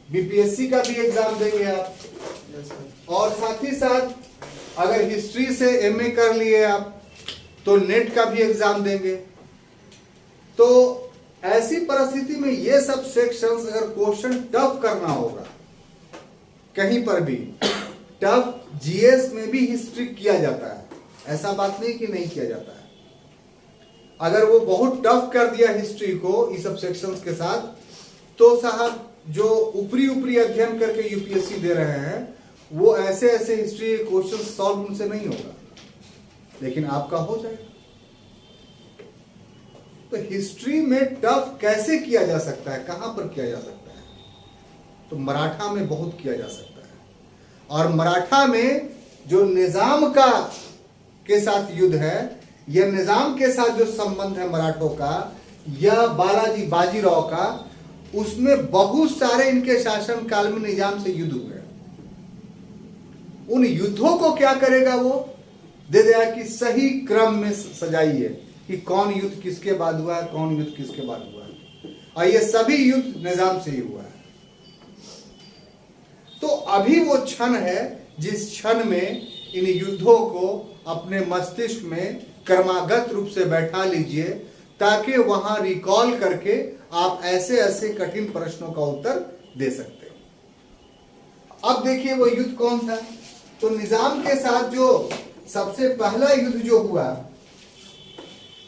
बीपीएससी का भी एग्जाम देंगे आप, और साथ ही साथ अगर हिस्ट्री से एमए कर लिए आप तो नेट का भी एग्जाम देंगे। तो ऐसी परिस्थिति में ये सब सेक्शंस अगर क्वेश्चन टफ करना होगा, कहीं पर भी टफ, जीएस में भी हिस्ट्री किया जाता है, ऐसा बात नहीं कि नहीं किया जाता है। अगर वो बहुत टफ कर दिया हिस्ट्री को इस सब सेक्शंस के साथ, तो साहब जो ऊपरी ऊपरी अध्ययन करके यूपीएससी दे रहे हैं वो ऐसे ऐसे हिस्ट्री क्वेश्चन सॉल्व उनसे नहीं होगा, लेकिन आपका हो जाएगा। तो हिस्ट्री में टफ कैसे किया जा सकता है, कहां पर किया जा सकता है? तो मराठा में बहुत किया जा सकता है। और मराठा में जो निजाम का के साथ युद्ध है, यह निजाम के साथ जो संबंध है मराठों का, यह बालाजी बाजीराव का, उसमें बहुत सारे इनके शासन काल में निजाम से युद्ध हुए। उन युद्धों को क्या करेगा वो दे देगा कि सही क्रम में सजाइए कि कौन युद्ध किसके बाद हुआ है, कौन युद्ध किसके बाद हुआ है, और ये सभी युद्ध निजाम से ही हुआ है। तो अभी वो क्षण है जिस क्षण में इन युद्धों को अपने मस्तिष्क में क्रमागत रूप से बैठा लीजिए, ताकि वहां रिकॉल करके आप ऐसे ऐसे कठिन प्रश्नों का उत्तर दे सकते हो। अब देखिए वो युद्ध कौन था। तो निजाम के साथ जो सबसे पहला युद्ध जो हुआ,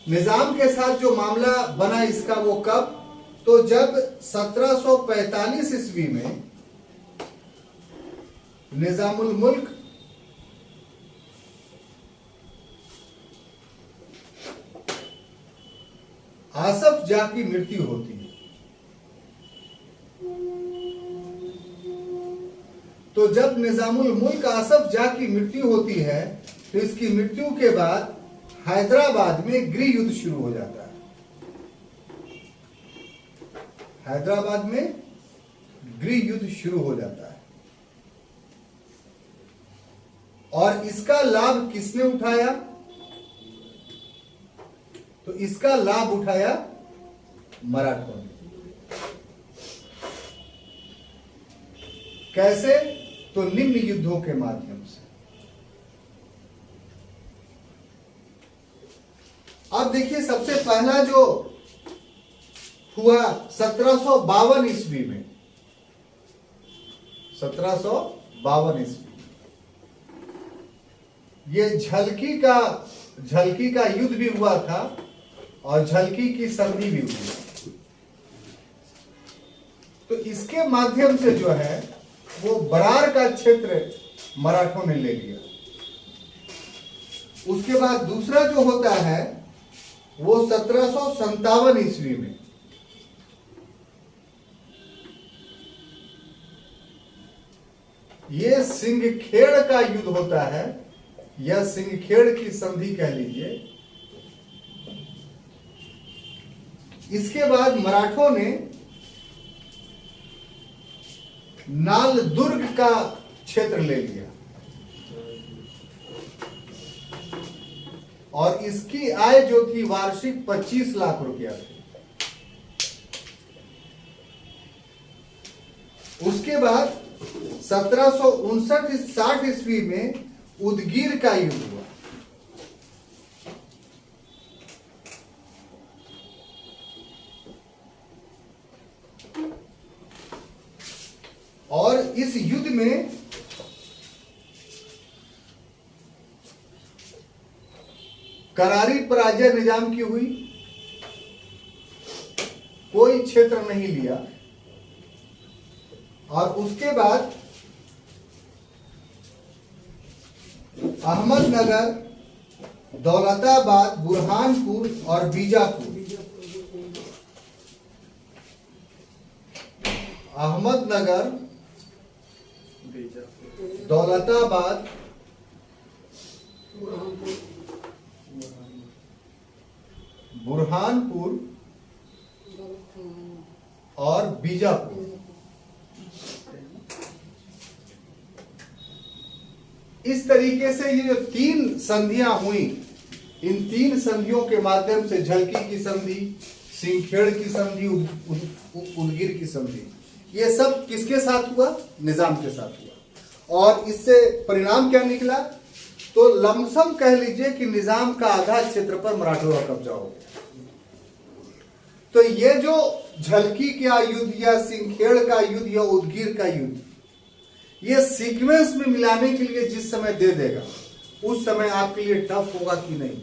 निजाम के साथ जो मामला बना इसका, वो कब? तो जब 1745 ईस्वी में निजामुल मुल्क आसफ जाह की मृत्यु होती है। तो जब निजामुल मुल्क आसफ जाह की मृत्यु होती है, तो इसकी मृत्यु के बाद हैदराबाद में गृह युद्ध शुरू हो जाता है। हैदराबाद में गृह युद्ध शुरू हो जाता है, और इसका लाभ किसने उठाया? तो इसका लाभ उठाया मराठों ने। कैसे? तो निम्न युद्धों के माध्यम से। अब देखिए सबसे पहला जो हुआ 1752 ईस्वी में, 1752 ईस्वी, ये झलकी का युद्ध भी हुआ था और झलकी की संधि भी हुई। तो इसके माध्यम से जो है वो बरार का क्षेत्र मराठों ने ले लिया। उसके बाद दूसरा जो होता है वो 1757 ईस्वी में, ये सिंहखेड़ का युद्ध होता है, यह सिंहखेड़ की संधि कह लीजिए। इसके बाद मराठों ने नाल दुर्ग का क्षेत्र ले लिया, और इसकी आय जो थी वार्षिक 25 लाख रुपया थी। उसके बाद 1759-60 ईस्वी में उदगीर का युद्ध हुआ। और इस युद्ध में करारी पराजय निजाम की हुई, कोई क्षेत्र नहीं लिया। और उसके बाद अहमदनगर, दौलताबाद, बुरहानपुर और बीजापुर, अहमदनगर, दौलताबाद, बुरहानपुर और बीजापुर, इस तरीके से ये जो 3 संधियां हुई, इन 3 संधियों के माध्यम से झलकी की संधि, सिंखेड़ की संधि, उदगीर की संधि, ये सब किसके साथ हुआ? निजाम के साथ हुआ। और इससे परिणाम क्या निकला? तो लमसम कह लीजिए कि निजाम का आधा क्षेत्र पर मराठों का कब्जा हो गया। तो ये जो झलकी का युद्ध या सिंखेड़ का युद्ध या उदगीर का युद्ध, ये सीक्वेंस में मिलाने के लिए जिस समय दे देगा, उस समय आपके लिए टफ होगा कि नहीं?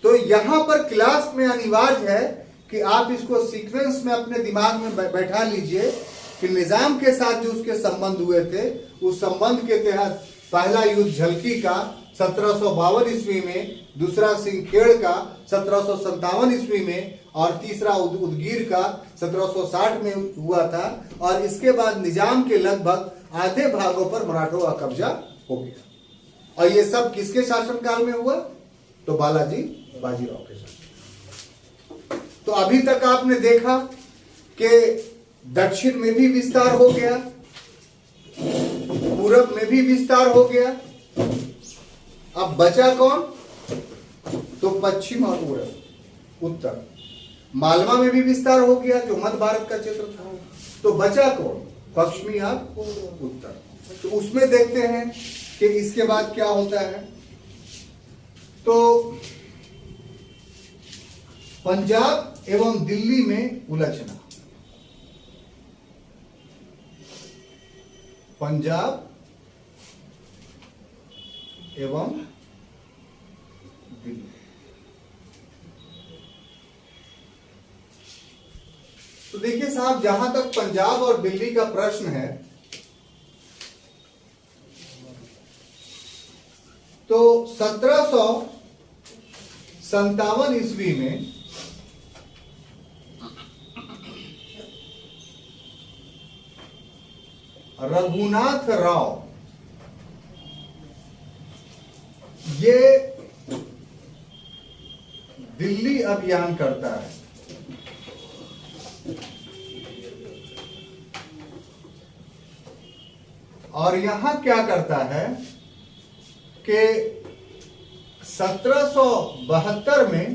तो यहां पर क्लास में अनिवार्य है कि आप इसको सीक्वेंस में अपने दिमाग में बैठा लीजिए कि निजाम के साथ जो उसके संबंध हुए थे, उस संबंध के तहत पहला युद्ध झलकी का 1752 ईस्वी में, दूसरा सिंखेड़ का 1757 ईस्वी में, और तीसरा उदगीर का 1760 में हुआ था। और इसके बाद निजाम के लगभग आधे भागों पर मराठों का कब्जा हो गया। और ये सब किसके शासनकाल में हुआ? तो बालाजी बाजीराव के शासन। तो अभी तक आपने देखा कि दक्षिण में भी विस्तार हो गया, पूरब में भी विस्तार हो गया। अब बचा कौन? तो पश्चिम और पूरब, उत्तर। मालवा में भी विस्तार हो गया, जो मध्य भारत का क्षेत्र था। तो बचा कौन? पश्चिमी और उत्तर। तो उसमें देखते हैं कि इसके बाद क्या होता है। तो पंजाब एवं दिल्ली में उलझना, पंजाब एवं दिल्ली। तो देखिए साहब, जहां तक पंजाब और दिल्ली का प्रश्न है, तो 1757 ईस्वी में रघुनाथ राव ये दिल्ली अभियान करता है। और यहां क्या करता है कि 1772 में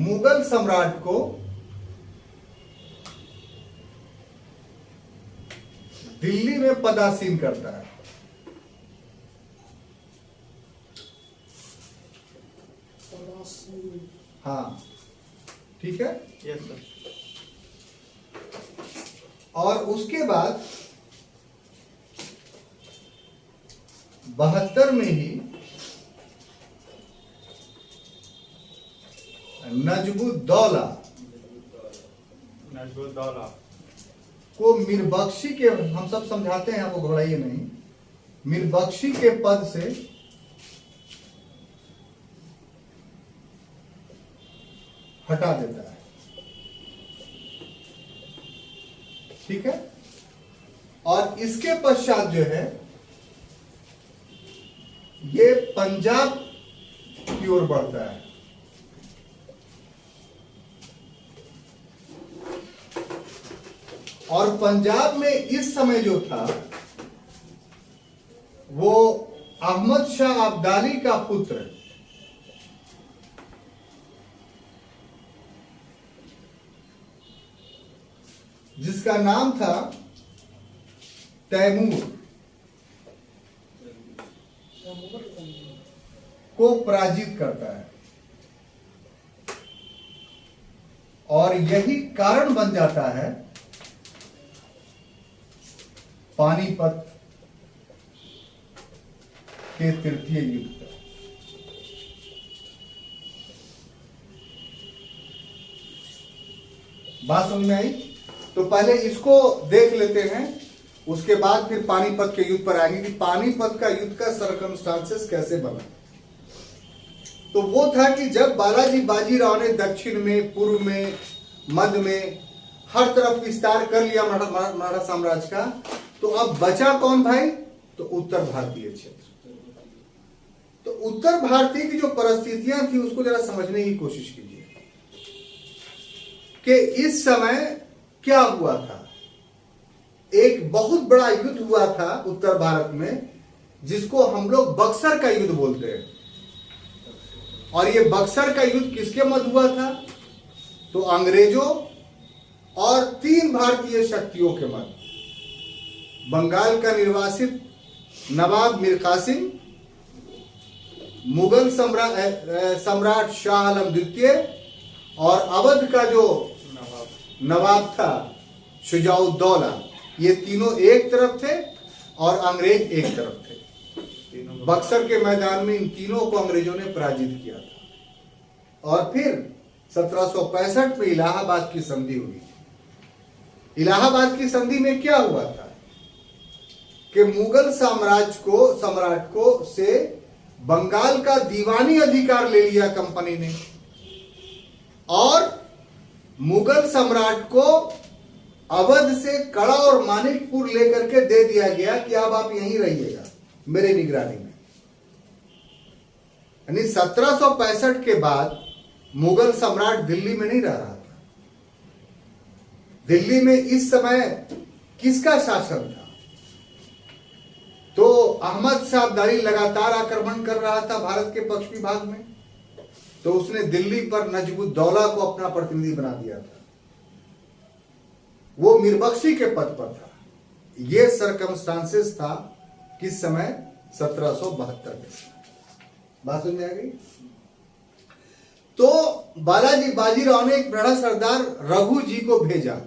मुगल सम्राट को दिल्ली में पदासीन करता है। हाँ, ठीक है। Yes sir. और उसके बाद 72 में ही नजबुद्दौला को मीरबख्शी के, हम सब समझाते हैं, आपको घबराइए नहीं, मीरबख्शी के पद से हटा देता है। ठीक है। और इसके पश्चात जो है ये पंजाब की ओर बढ़ता है। और पंजाब में इस समय जो था वो अहमद शाह अब्दाली का पुत्र जिसका नाम था तैमूर को पराजित करता है। और यही कारण बन जाता है पानीपत के तृतीय युद्ध का। बात समझ में आई? तो पहले इसको देख लेते हैं, उसके बाद फिर पानीपत के युद्ध पर आएंगे कि पानीपत का युद्ध का सर्कमस्टांसेस कैसे बना। तो वो था कि जब बालाजी बाजीराव ने दक्षिण में, पूर्व में, मध्य में हर तरफ विस्तार कर लिया मराठा साम्राज्य का, तो अब बचा कौन भाई? तो उत्तर भारतीय क्षेत्र। तो उत्तर भारतीय की जो परिस्थितियां थी उसको जरा समझने की कोशिश कीजिए कि इस समय क्या हुआ था। एक बहुत बड़ा युद्ध हुआ था उत्तर भारत में, जिसको हम लोग बक्सर का युद्ध बोलते हैं। और ये बक्सर का युद्ध किसके मध्य हुआ था? तो अंग्रेजों और 3 भारतीय शक्तियों के मध्य। बंगाल का निर्वासित नवाब मीर कासिम, मुगल सम्राट शाह आलम द्वितीय और अवध का जो नवाब था शुजाउद्दौला, ये तीनों एक तरफ थे और अंग्रेज एक तरफ थे। बक्सर के मैदान में इन तीनों को अंग्रेजों ने पराजित किया था। और फिर 1765 में इलाहाबाद की संधि हुई। इलाहाबाद की संधि में क्या हुआ था कि मुगल सम्राट को से बंगाल का दीवानी अधिकार ले लिया कंपनी ने, और मुगल सम्राट को अवध से कड़ा और मानिकपुर लेकर के दे दिया गया कि अब आप यहीं रहिएगा मेरे निगरानी में। यानी 1765 के बाद मुगल सम्राट दिल्ली में नहीं रह रहा था। दिल्ली में इस समय किसका शासन था? तो अहमद शाह अब्दाली लगातार आक्रमण कर रहा था भारत के पश्चिमी भाग में, तो उसने दिल्ली पर नजमुद्दौला को अपना प्रतिनिधि बना दिया था। वो मीरबख्शी के पद पर था। ये सरकमस्टांसेस था किस समय? 1772 के समय। बात समझ में आ गई? तो बालाजी बाजीराव ने एक बड़ा सरदार रघु जी को भेजा।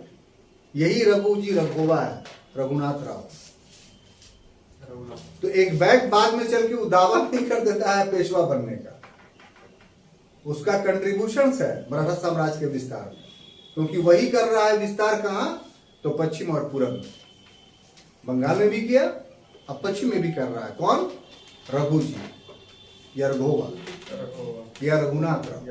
यही रघु जी रघोबा है, रघुनाथ राव। तो एक बैग बाद में चल के वो दावा नहीं कर देता है पेशवा बनने का। उसका कंट्रीब्यूशन है मराठा साम्राज्य के विस्तार में, क्योंकि वही कर रहा है विस्तार। कहां? तो पश्चिम और पूरब में। बंगाल में भी किया, अब पश्चिम में भी कर रहा है। कौन? रघु जी या रघोबा या रघुनाथ राव।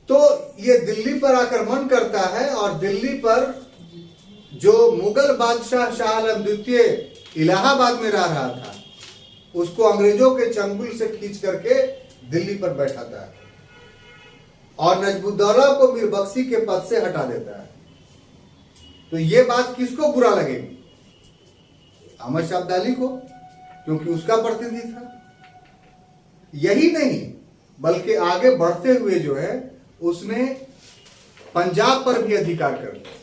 तो ये दिल्ली पर आक्रमण करता है, और दिल्ली पर जो मुगल बादशाह शाह आलम द्वितीय इलाहाबाद में रह रहा था, उसको अंग्रेजों के चंगुल से खींच करके दिल्ली पर बैठाता है, और नजमुद्दौला को मीरबख्शी के पद से हटा देता है। तो ये बात किसको बुरा लगेगी? अहमद शाह अब्दाली को, क्योंकि उसका प्रतिनिधि था। यही नहीं, बल्कि आगे बढ़ते हुए जो है उसने पंजाब पर भी अधिकार कर लिया।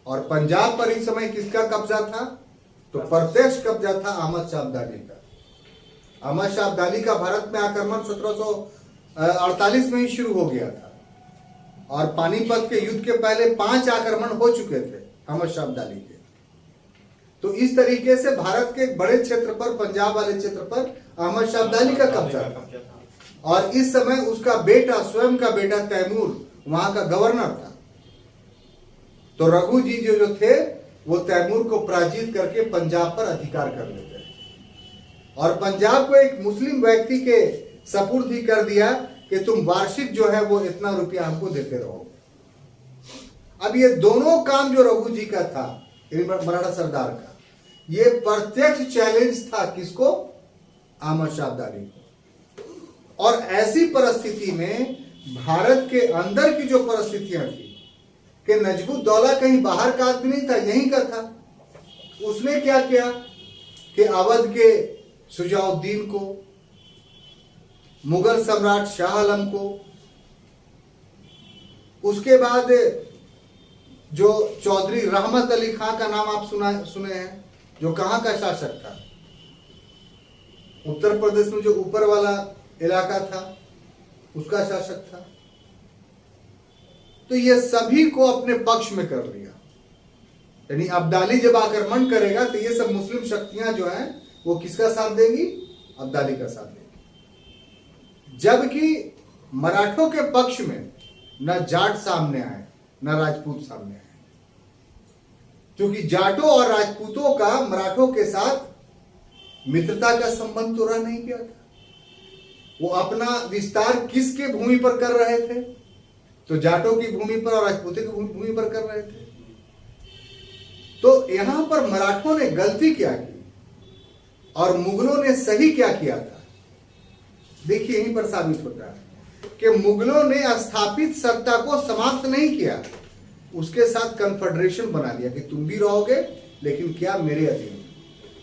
और पंजाब पर इस समय किसका कब्जा था? तो प्रत्यक्ष कब्जा था अहमद शाह अब्दाली का। अहमद शाह अब्दाली का भारत में आक्रमण 1748 में ही शुरू हो गया था, और पानीपत के युद्ध के पहले 5 आक्रमण हो चुके थे अहमद शाह अब्दाली के। तो इस तरीके से भारत के एक बड़े क्षेत्र पर, पंजाब वाले क्षेत्र पर अहमद शाह अब्दाली का कब्जा था। और इस समय उसका बेटा, स्वयं का बेटा तैमूर वहां का गवर्नर था। तो रघु जी जो थे वो तैमूर को पराजित करके पंजाब पर अधिकार कर लेते हैं, और पंजाब को एक मुस्लिम व्यक्ति के सपुर्द ही कर दिया कि तुम वार्षिक जो है वो इतना रुपया हमको देते रहो। अब ये दोनों काम जो रघु जी का था, मराठा सरदार का, ये प्रत्यक्ष चैलेंज था किसको? अहमद शाह अब्दाली को। और ऐसी परिस्थिति में भारत के अंदर की जो परिस्थितियां थी कि नजमुद्दौला कहीं बाहर का आदमी नहीं था, यहीं का था। उसने क्या किया कि अवध के शुजाउद्दीन को, मुगल सम्राट शाह आलम को, उसके बाद जो चौधरी रहमत अली खां का नाम आप सुने हैं, जो कहां का शासक था? उत्तर प्रदेश में जो ऊपर वाला इलाका था उसका शासक था। तो ये सभी को अपने पक्ष में कर लिया। यानी अब्दाली जब आक्रमण करेगा तो ये सब मुस्लिम शक्तियां जो हैं वो किसका साथ देंगी? अब्दाली का साथ देंगी। जबकि मराठों के पक्ष में न जाट सामने आए न राजपूत सामने आए, क्योंकि जाटों और राजपूतों का मराठों के साथ मित्रता का संबंध तो रह नहीं गया था। वो अपना विस्तार किसके भूमि पर कर रहे थे? तो जाटों की भूमि पर और राजपूतों की भूमि पर कर रहे थे। तो यहां पर मराठों ने गलती क्या की और मुगलों ने सही क्या किया था? देखिए, यहीं पर साबित होता है कि मुगलों ने स्थापित सत्ता को समाप्त नहीं किया, उसके साथ कन्फेडरेशन बना लिया कि तुम भी रहोगे लेकिन क्या मेरे अधीन।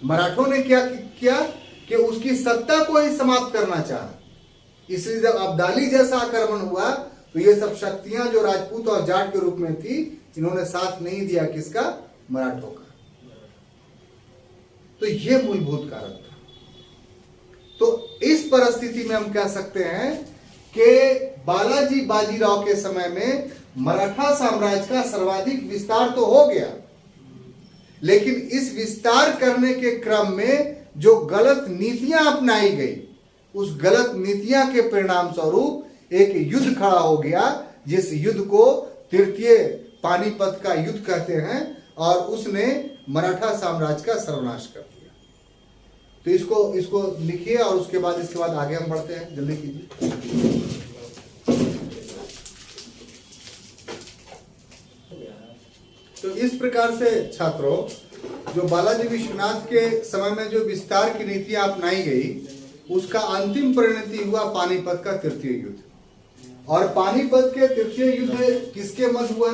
मराठों ने क्या किया कि उसकी सत्ता को ही समाप्त करना चाहा। इसलिए जब अब्दाली जैसा आक्रमण हुआ तो ये सब शक्तियां जो राजपूत और जाट के रूप में थी, इन्होंने साथ नहीं दिया किसका, मराठों का। तो ये मूलभूत कारण था। तो इस परिस्थिति में हम कह सकते हैं कि बालाजी बाजीराव के समय में मराठा साम्राज्य का सर्वाधिक विस्तार तो हो गया, लेकिन इस विस्तार करने के क्रम में जो गलत नीतियां अपनाई गई, उस गलत नीतियां के परिणाम स्वरूप एक युद्ध खड़ा हो गया, जिस युद्ध को तृतीय पानीपत का युद्ध कहते हैं, और उसने मराठा साम्राज्य का सर्वनाश कर दिया। तो इसको लिखिए और उसके बाद आगे हम बढ़ते हैं। जल्दी कीजिए। तो इस प्रकार से छात्रों, जो बालाजी विश्वनाथ के समय में जो विस्तार की नीतियां अपनाई गई, उसका अंतिम परिणति हुआ पानीपत का तृतीय युद्ध। और पानीपत के तृतीय युद्ध किसके मध्य हुआ?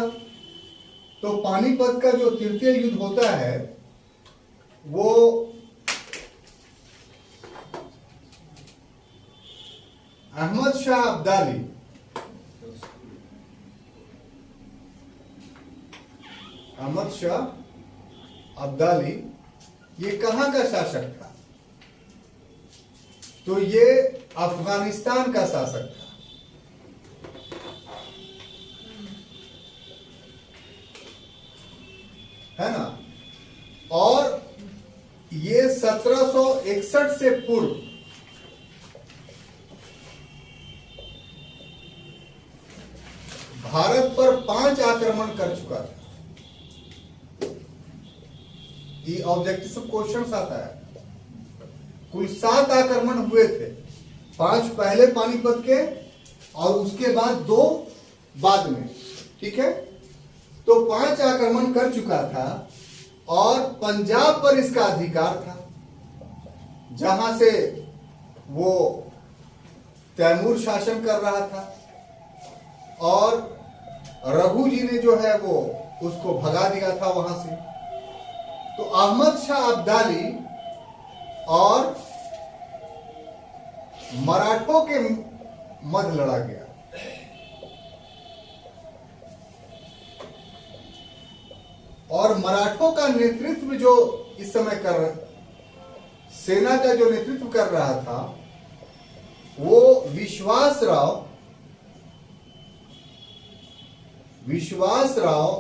तो पानीपत का जो तृतीय युद्ध होता है वो अहमद शाह अब्दाली, अहमद शाह अब्दाली ये कहां का शासक था? तो ये अफगानिस्तान का शासक था। है ना? और ये 1761 से पूर्व भारत पर 5 आक्रमण कर चुका था। ये ऑब्जेक्टिव क्वेश्चंस आता है। कुल 7 आक्रमण हुए थे, 5 पहले पानीपत के और उसके बाद 2 बाद में। ठीक है, तो 5 आक्रमण कर चुका था और पंजाब पर इसका अधिकार था, जहां से वो तैमूर शासन कर रहा था, और रघु जी ने जो है वो उसको भगा दिया था वहां से। तो अहमद शाह अब्दाली और मराठों के मध्य लड़ा गया। और मराठों का नेतृत्व जो इस समय सेना का जो नेतृत्व कर रहा था वो विश्वासराव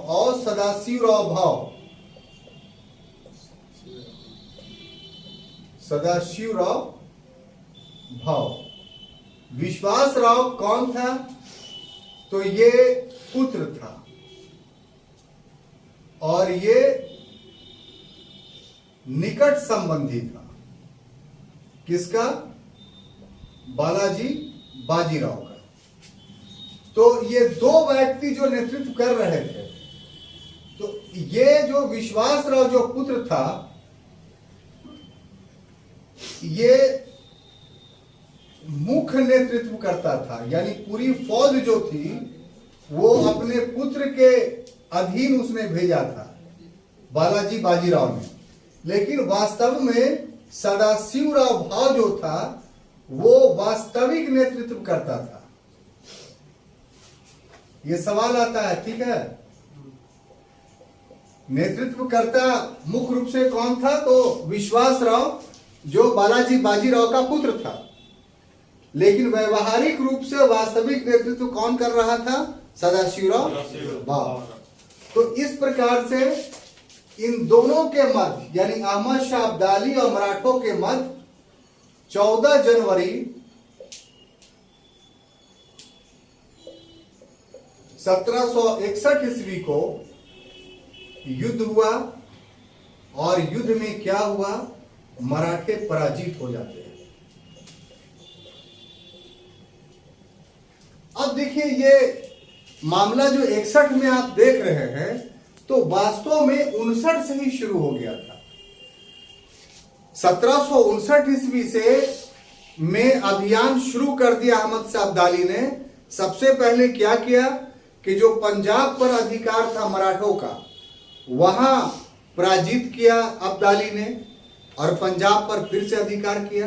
और सदाशिवराव भाव। विश्वासराव कौन था? तो ये पुत्र था, और ये निकट संबंधी था किसका? बालाजी बाजीराव का। तो ये 2 व्यक्ति जो नेतृत्व कर रहे थे, तो ये जो विश्वासराव जो पुत्र था, ये मुख्य नेतृत्व करता था, यानी पूरी फौज जो थी वो अपने पुत्र के अधीन उसने भेजा था, बालाजी बाजीराव ने। लेकिन वास्तव में सदाशिवराव भाव जो था वो वास्तविक नेतृत्व करता था। ये सवाल आता है, ठीक है? नेतृत्व करता मुख्य रूप से कौन था? तो विश्वासराव जो बालाजी बाजीराव का पुत्र था, लेकिन व्यवहारिक रूप से वास्तविक नेतृत्व कौन कर रहा था? सदाशिवराव भाव। तो इस प्रकार से इन दोनों के मध्य, यानी अहमद शाह अब्दाली और मराठों के मध्य 14 जनवरी 1761 ईस्वी को युद्ध हुआ, और युद्ध में क्या हुआ? मराठे पराजित हो जाते हैं। अब देखिए, ये मामला जो 61 में आप देख रहे हैं, तो वास्तव में 59 से ही शुरू हो गया था। 1759 ईस्वी से में अभियान शुरू कर दिया अहमद शाह अब्दाली ने। सबसे पहले क्या किया कि जो पंजाब पर अधिकार था मराठों का, वहां पराजित किया अब्दाली ने और पंजाब पर फिर से अधिकार किया।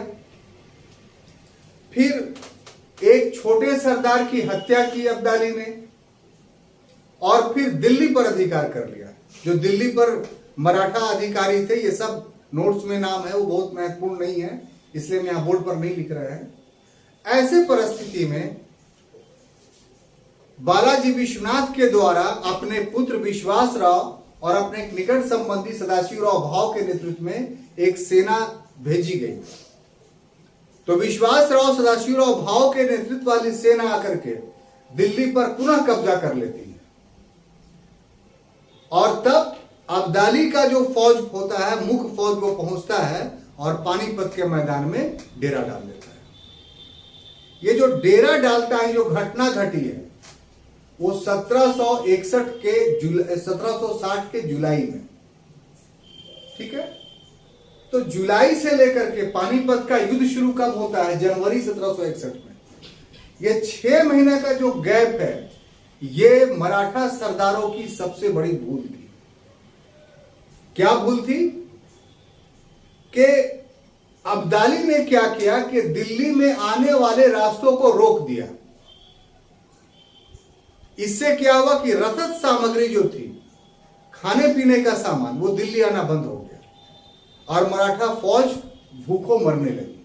फिर एक छोटे सरदार की हत्या की अब्दाली ने और फिर दिल्ली पर अधिकार कर लिया। जो दिल्ली पर मराठा अधिकारी थे, ये सब नोट्स में नाम है, वो बहुत महत्वपूर्ण नहीं है, इसलिए मैं यहां बोर्ड पर नहीं लिख रहा है। ऐसे परिस्थिति में बालाजी विश्वनाथ के द्वारा अपने पुत्र विश्वासराव और अपने एक निकट संबंधी सदाशिवराव भाव के नेतृत्व में एक सेना भेजी गई। तो विश्वासराव सदाशिवराव भाव के नेतृत्व वाली सेना आकर के दिल्ली पर पुनः कब्जा कर लेती है और तब अब्दाली का जो फौज होता है, मुख्य फौज, वो पहुंचता है और पानीपत के मैदान में डेरा डाल देता है। ये जो डेरा डालता है, जो घटना घटी है, वो 1760 के जुलाई में, ठीक है। तो जुलाई से लेकर के पानीपत का युद्ध शुरू कब होता है? जनवरी 1761 में। ये 6 महीने का जो गैप है, ये मराठा सरदारों की सबसे बड़ी भूल थी। क्या भूल थी? कि अब्दाली ने क्या किया कि दिल्ली में आने वाले रास्तों को रोक दिया। इससे क्या हुआ कि रसद सामग्री जो थी, खाने पीने का सामान, वो दिल्ली आना बंद हो गया और मराठा फौज भूखों मरने लगी।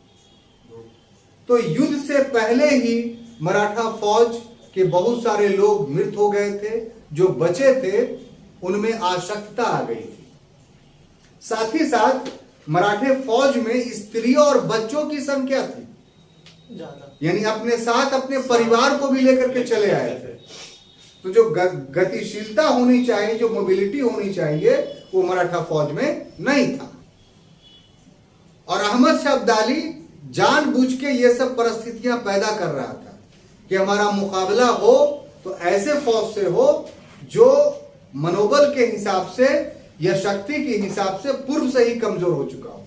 तो युद्ध से पहले ही मराठा फौज के बहुत सारे लोग मृत हो गए थे। जो बचे थे उनमें आशक्तता आ गई थी। साथ ही साथ मराठे फौज में स्त्रियों और बच्चों की संख्या थी ज्यादा, यानी अपने साथ अपने परिवार को भी लेकर के चले आए थे। तो जो गतिशीलता होनी चाहिए, जो मोबिलिटी होनी चाहिए, वो मराठा फौज में नहीं था। और अहमद शाह अब्दाली जानबूझ के ये सब परिस्थितियां पैदा कर रहा था कि हमारा मुकाबला हो तो ऐसे फौज से हो जो मनोबल के हिसाब से या शक्ति के हिसाब से पूर्व से ही कमजोर हो चुका हो।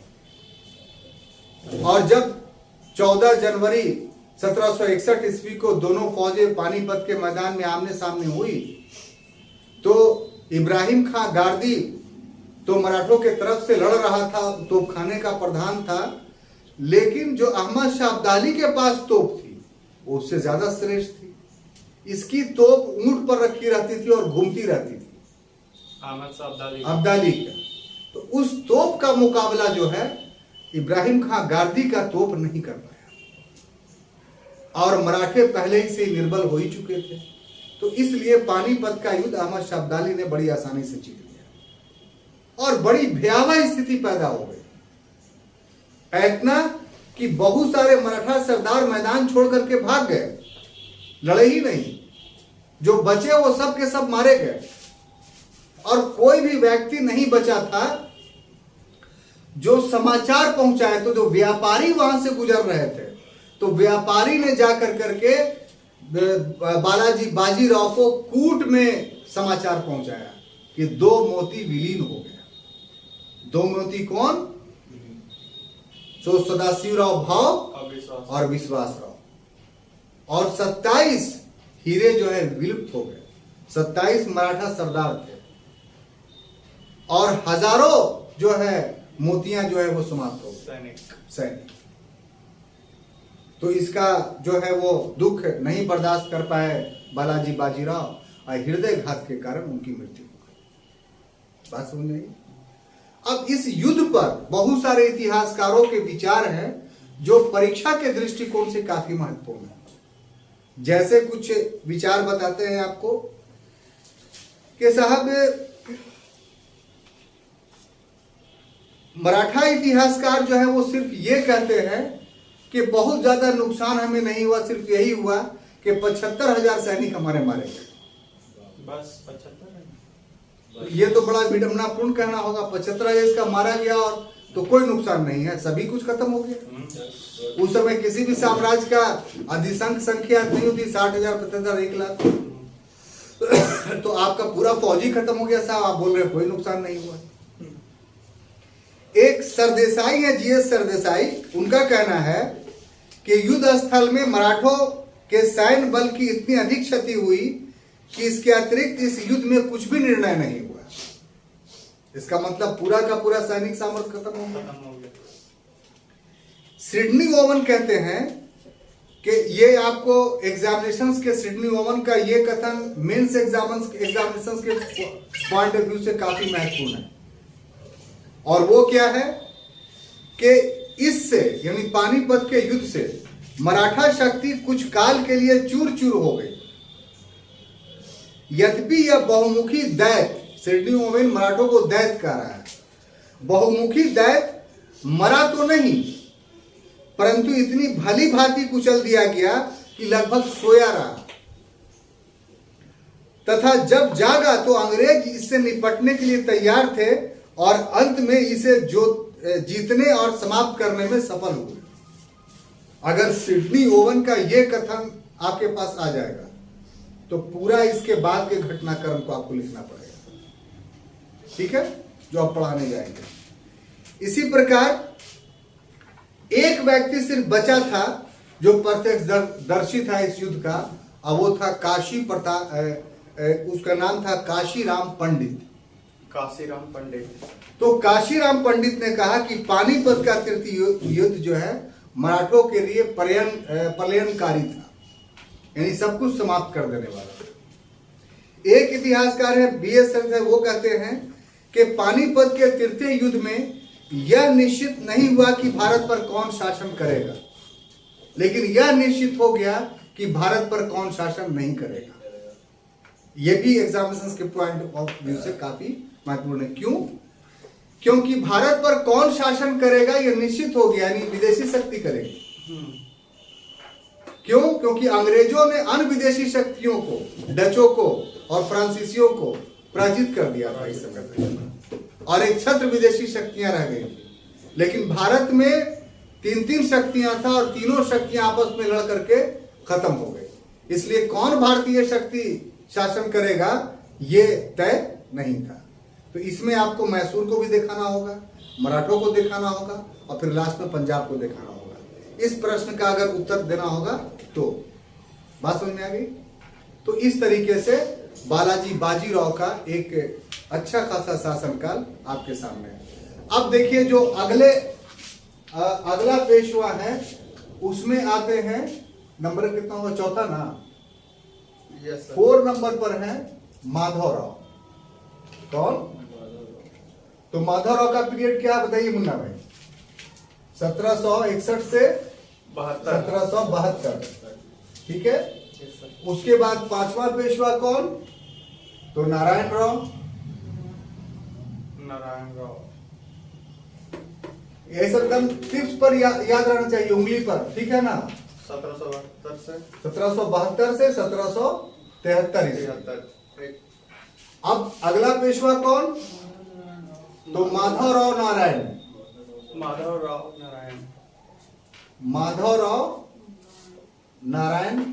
और जब 14 जनवरी 1761 ईस्वी को दोनों फौजें पानीपत के मैदान में आमने सामने हुई, तो इब्राहिम खां गारदी तो मराठों के तरफ से लड़ रहा था, तोपखाने का प्रधान था, लेकिन जो अहमद शाह अब्दाली के पास तोप थी वो उससे ज्यादा श्रेष्ठ थी। इसकी तोप ऊंट पर रखी रहती थी और घूमती रहती थी, अहमद शाह अब्दाली का। तो उस तोप का मुकाबला जो है इब्राहिम खां गारदी का तोप नहीं कर पाया और मराठे पहले ही से निर्बल हो ही चुके थे। तो इसलिए पानीपत का युद्ध अहमद शाह अब्दाली ने बड़ी आसानी से जीत लिया और बड़ी भयावह स्थिति पैदा हो गई। इतना कि बहुत सारे मराठा सरदार मैदान छोड़ करके भाग गए, लड़े ही नहीं। जो बचे वो सब के सब मारे गए और कोई भी व्यक्ति नहीं बचा था जो समाचार पहुंचाए। तो जो व्यापारी वहां से गुजर रहे थे, तो व्यापारी ने जाकर करके बालाजी बाजीराव को कूट में समाचार पहुंचाया कि 2 मोती विलीन हो गया। 2 मोती कौन? तो सदाशिवराव भाव और विश्वासराव। और 27 हीरे जो है विलुप्त हो गए। 27 मराठा सरदार थे और हजारों जो है मोतियां जो है वो समाप्त हो गए, सैनिक। तो इसका जो है वो दुख नहीं बर्दाश्त कर पाए बालाजी बाजीराव और हृदयघात के कारण उनकी मृत्यु हो गई। बात समझ में आई? अब इस युद्ध पर बहुत सारे इतिहासकारों के विचार हैं जो परीक्षा के दृष्टिकोण से काफी महत्वपूर्ण है। जैसे कुछ विचार बताते हैं आपको कि साहब, मराठा इतिहासकार जो है वो सिर्फ ये कहते हैं कि बहुत ज्यादा नुकसान हमें नहीं हुआ, सिर्फ यही हुआ कि 75,000 सैनिक हमारे मारे गए। बस 75। ये तो बड़ा विडंबनापूर्ण कहना होगा, 75,000 इसका मारा गया और तो कोई नुकसान नहीं है, सभी कुछ खत्म हो गया। उस समय किसी भी साम्राज्य का अधिसंख्य संख्या नहीं होती, 60,000, 75,000, 1 लाख। तो आपका पूरा फौज ही खत्म हो गया साहब, आप बोल रहे कोई नुकसान नहीं हुआ। एक सरदेसाई है, जीएस सरदेसाई, उनका कहना है कि युद्ध स्थल में मराठों के सैन्य बल की इतनी अधिक क्षति हुई कि इसके अतिरिक्त इस युद्ध में कुछ भी निर्णय नहीं हुआ। इसका मतलब पूरा का पूरा सैनिक सामर्थ्य खत्म हो गया। सिडनी ओवन कहते हैं कि ये आपको एग्जामिनेशंस के सिडनी ओवन का ये कथन मेंस एग्जामिनेशंस के पॉइंट ऑफ व्यू से काफी महत्वपूर्ण है। और वो क्या है कि इससे यानी पानीपत के युद्ध से मराठा शक्ति कुछ काल के लिए चूर चूर हो गई। यद्यपि यह बहुमुखी दैत्य, सिडनी ओवन मराठों को दैत्य कह रहा है, बहुमुखी दैत्य मरा तो नहीं परंतु इतनी भली भांति कुचल दिया गया कि लगभग सोया रहा, तथा जब जागा तो अंग्रेज इससे निपटने के लिए तैयार थे और अंत में इसे जीतने और समाप्त करने में सफल हुए। अगर सिडनी ओवन का यह कथन आपके पास आ जाएगा तो पूरा इसके बाद के घटनाक्रम को आपको लिखना पड़ेगा, ठीक है, जो आप पढ़ाने जाएंगे। इसी प्रकार एक व्यक्ति सिर्फ बचा था जो प्रत्यक्षदर्शी था इस युद्ध का, और वो था काशी प्रताप, उसका नाम था काशीराम पंडित। काशीराम पंडित। तो काशीराम पंडित ने कहा कि पानीपत का तृतीय युद्ध जो है मराठों के लिए प्रलयनकारी था, यानी सब कुछ समाप्त कर देने वाला। एक इतिहासकार है B.S. है, वो कहते हैं कि पानीपत के तृतीय युद्ध में यह निश्चित नहीं हुआ कि भारत पर कौन शासन करेगा, लेकिन यह निश्चित हो गया कि भारत पर कौन शासन नहीं करेगा। यह भी एग्जामिनेशंस के पॉइंट ऑफ व्यू से काफी महत्वपूर्ण है। क्यों? क्योंकि भारत पर कौन शासन करेगा यह निश्चित हो गया, यानी विदेशी शक्ति करेगी। क्यों? क्योंकि अंग्रेजों ने अन्य विदेशी शक्तियों को, डचों को और फ्रांसीसियों को पराजित कर दिया था इस समय पे, और एक छत्र विदेशी शक्तियां रह गई थी। लेकिन भारत में तीन शक्तियां था और तीनों शक्तियां आपस में लड़ करके खत्म हो गई। इसलिए कौन भारतीय शक्ति शासन करेगा ये तय नहीं था। तो इसमें आपको मैसूर को भी दिखाना होगा, मराठों को दिखाना होगा और फिर लास्ट में पंजाब को दिखाना होगा। इस प्रश्न का अगर उत्तर देना होगा तो बात समझ में आ गई। तो इस तरीके से बालाजी बाजीराव का एक अच्छा खासा शासनकाल आपके सामने है। अब देखिए जो अगला पेशवा है उसमें आते हैं, नंबर कितना होगा? चौथा ना? Yes sir. 4 नंबर पर है माधवराव। कौन? तो माधवराव का पीरियड क्या बताइए मुन्ना भाई? 1761 से 1772, ठीक है। उसके बाद 5वां पेशवा कौन? तो नारायण राव। ये सब एकदम टिप्स पर याद रहना चाहिए, उंगली पर, ठीक है ना। 1772 से 1773। अब अगला पेशवा कौन? तो माधवराव नारायण। माधवराव नारायण।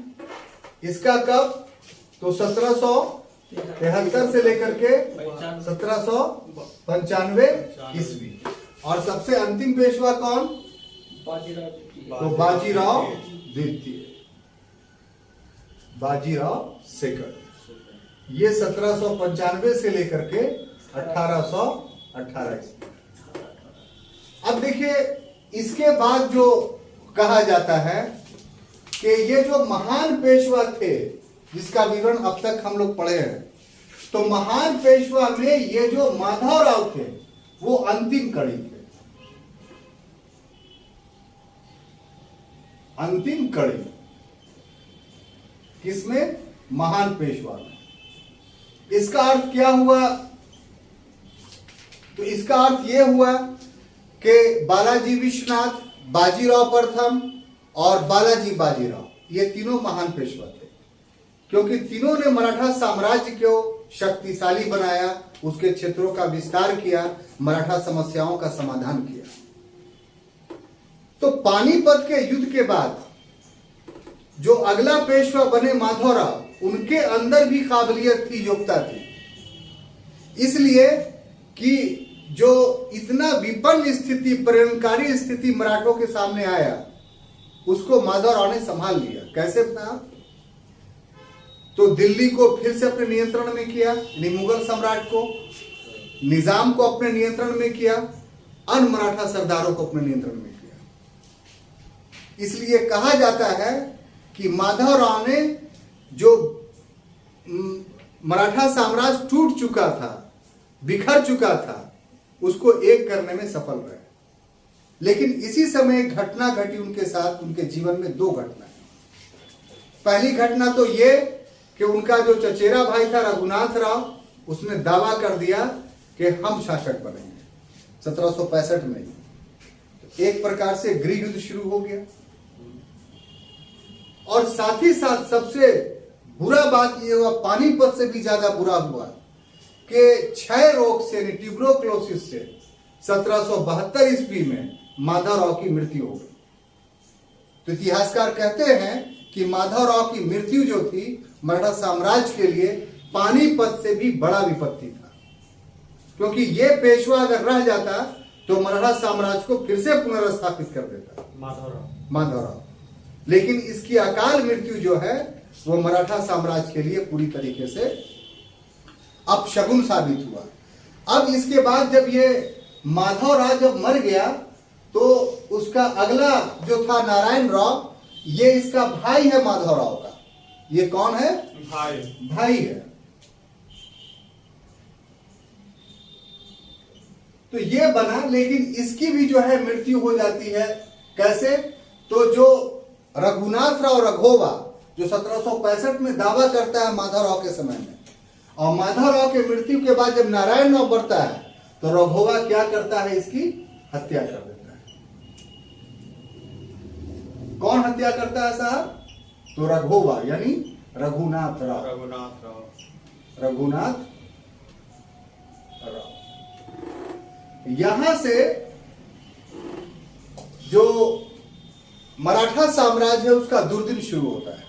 इसका कब? तो 1773 से लेकर के 1795 ईस्वी। और सबसे अंतिम पेशवा कौन? तो बाजीराव द्वितीय, बाजीराव सेकंड। ये 1795 से लेकर के 1818 ईस्वी। अब देखिए इसके बाद जो कहा जाता है कि ये जो महान पेशवा थे जिसका विवरण अब तक हम लोग पढ़े हैं, तो महान पेशवा में ये जो माधवराव थे वो अंतिम कड़ी थे। अंतिम कड़ी किसमें? महान पेशवा में। इसका अर्थ क्या हुआ? तो इसका अर्थ यह हुआ कि बालाजी विश्वनाथ, बाजीराव प्रथम और बालाजी बाजीराव ये तीनों महान पेशवा थे, क्योंकि तीनों ने मराठा साम्राज्य को शक्तिशाली बनाया, उसके क्षेत्रों का विस्तार किया, मराठा समस्याओं का समाधान किया। तो पानीपत के युद्ध के बाद जो अगला पेशवा बने माधवराव, उनके अंदर भी काबिलियत थी, योग्यता थी, इसलिए कि जो इतना विपन्न स्थिति, परिणमकारी स्थिति मराठों के सामने आया, उसको माधवराव ने संभाल लिया। कैसे था? तो दिल्ली को फिर से अपने नियंत्रण में किया, यानी मुगल सम्राट को, निजाम को अपने नियंत्रण में किया, अन्य मराठा सरदारों को अपने नियंत्रण में किया। इसलिए कहा जाता है कि माधवराव ने जो मराठा साम्राज्य टूट चुका था, बिखर चुका था, उसको एक करने में सफल रहे। लेकिन इसी समय एक घटना घटी उनके साथ, उनके जीवन में दो घटनाएं। पहली घटना तो ये कि उनका जो चचेरा भाई था रघुनाथ राव, उसने दावा कर दिया कि हम शासक बनेंगे 1765 में। एक प्रकार से गृह युद्ध शुरू हो गया। और साथ ही साथ सबसे बुरा बात यह हुआ, पानीपत से भी ज्यादा बुरा हुआ, कि क्षय रोग से, ट्यूबरोक्लोसिस से 1772 ईस्वी में माधवराव की मृत्यु हो गई। तो इतिहासकार कहते हैं कि माधवराव की मृत्यु जो थी मराठा साम्राज्य के लिए पानीपत से भी बड़ा विपत्ति था, क्योंकि ये पेशवा अगर रह जाता तो मराठा साम्राज्य को फिर से पुनर्स्थापित कर देता माधवराव। लेकिन इसकी अकाल मृत्यु जो है वो मराठा साम्राज्य के लिए पूरी तरीके से अपशगुन साबित हुआ। अब इसके बाद जब ये माधवराव जब मर गया तो उसका अगला जो था नारायण राव, ये इसका भाई है माधवराव का। ये कौन है? भाई है। तो ये बना, लेकिन इसकी भी जो है मृत्यु हो जाती है। कैसे? तो जो रघुनाथ राव रघोवा जो 1765 में दावा करता है माधवराव के समय में, और माधवराव के मृत्यु के बाद जब नारायण राव बढ़ता है तो रघोवा क्या करता है? इसकी हत्या कर देता है। कौन हत्या करता है साहब? तो रघोवा, यानी रघुनाथ राव। यहां से जो मराठा साम्राज्य है उसका दुर्दिन शुरू होता है।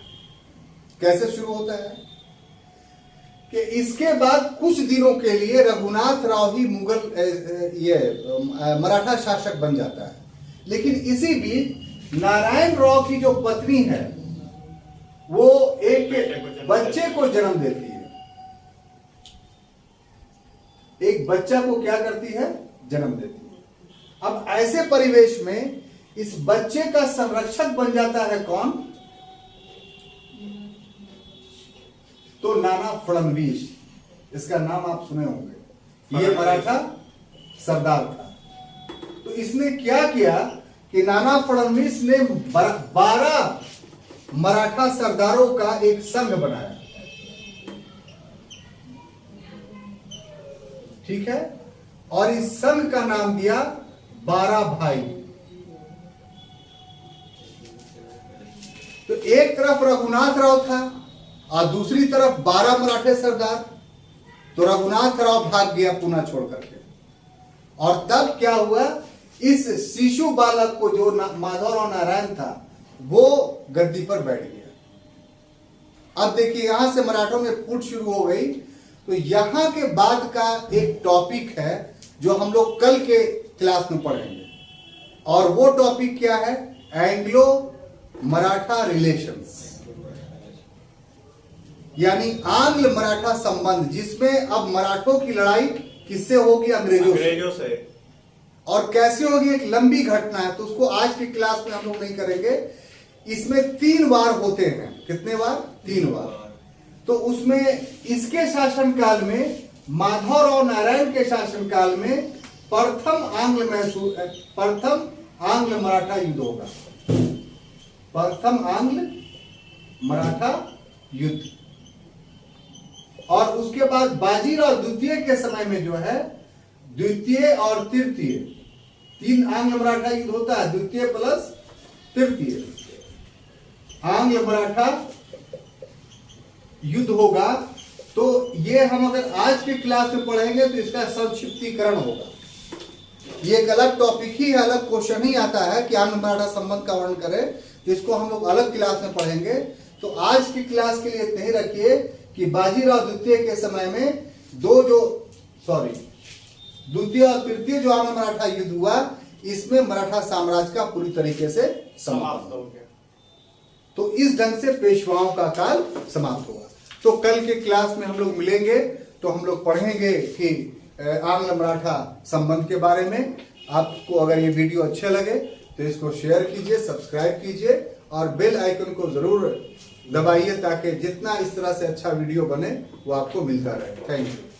कैसे शुरू होता है? कि इसके बाद कुछ दिनों के लिए रघुनाथ राव ही मराठा शासक बन जाता है। लेकिन इसी बीच नारायण राव की जो पत्नी है वो एक बच्चे को जन्म देती है। एक बच्चा को क्या करती है? जन्म देती है। अब ऐसे परिवेश में इस बच्चे का संरक्षक बन जाता है कौन? तो नाना फडणवीस। इसका नाम आप सुने होंगे। ये मराठा सरदार था। तो इसने क्या किया कि नाना फडणवीस ने 12 मराठा सरदारों का एक संघ बनाया। ठीक है? और इस संघ का नाम दिया 12 भाई। तो एक तरफ रघुनाथ राव था और दूसरी तरफ 12 मराठे सरदार। तो रघुनाथ राव भाग गया पुणे छोड़ करके। और तब क्या हुआ? इस शिशु बालक को जो माधवराव नारायण था वो गद्दी पर बैठ गया। अब देखिए यहां से मराठों में फूट शुरू हो गई। तो यहां के बाद का एक टॉपिक है जो हम लोग कल के क्लास में पढ़ेंगे, और वो टॉपिक क्या है? एंग्लो मराठा रिलेशंस, यानी आंग्ल मराठा संबंध, जिसमें अब मराठों की लड़ाई किससे होगी? अंग्रेजों से। और कैसे होगी? एक लंबी घटना है, तो उसको आज की क्लास में हम लोग नहीं करेंगे। इसमें 3 वार होते हैं। कितने वार? 3 वार। तो उसमें इसके शासनकाल में, माधवराव नारायण के शासनकाल में प्रथम आंग्ल मराठा युद्ध होगा। प्रथम आंग्ल मराठा युद्ध। और उसके बाद बाजीराव द्वितीय के समय में जो है द्वितीय और तृतीय, 3 आंग्ल मराठा युद्ध होता है। द्वितीय प्लस तृतीय आंग्ल मराठा युद्ध होगा। तो ये हम अगर आज के क्लास में पढ़ेंगे तो इसका संक्षिप्तीकरण होगा। ये एक अलग टॉपिक ही है, अलग क्वेश्चन ही आता है कि आंग्ल मराठा संबंध का वर्णन करें, तो इसको हम लोग अलग क्लास में पढ़ेंगे। तो आज की क्लास के लिए इतना ही रखिए कि बाजीराव द्वितीय के समय में द्वितीय और तृतीय जो आंग्ल मराठा युद्ध हुआ, इसमें मराठा साम्राज्य का पूरी तरीके से समाप्त हो गया। तो इस ढंग से पेशवाओं का काल समाप्त हुआ। तो कल के क्लास में हम लोग मिलेंगे तो हम लोग पढ़ेंगे कि आंग्ल मराठा संबंध के बारे में। आपको अगर ये वीडियो अच्छे लगे तो इसको शेयर कीजिए, सब्सक्राइब कीजिए और बेल आइकन को जरूर दबाइए ताकि जितना इस तरह से अच्छा वीडियो बने वो आपको मिलता रहे। Thank you.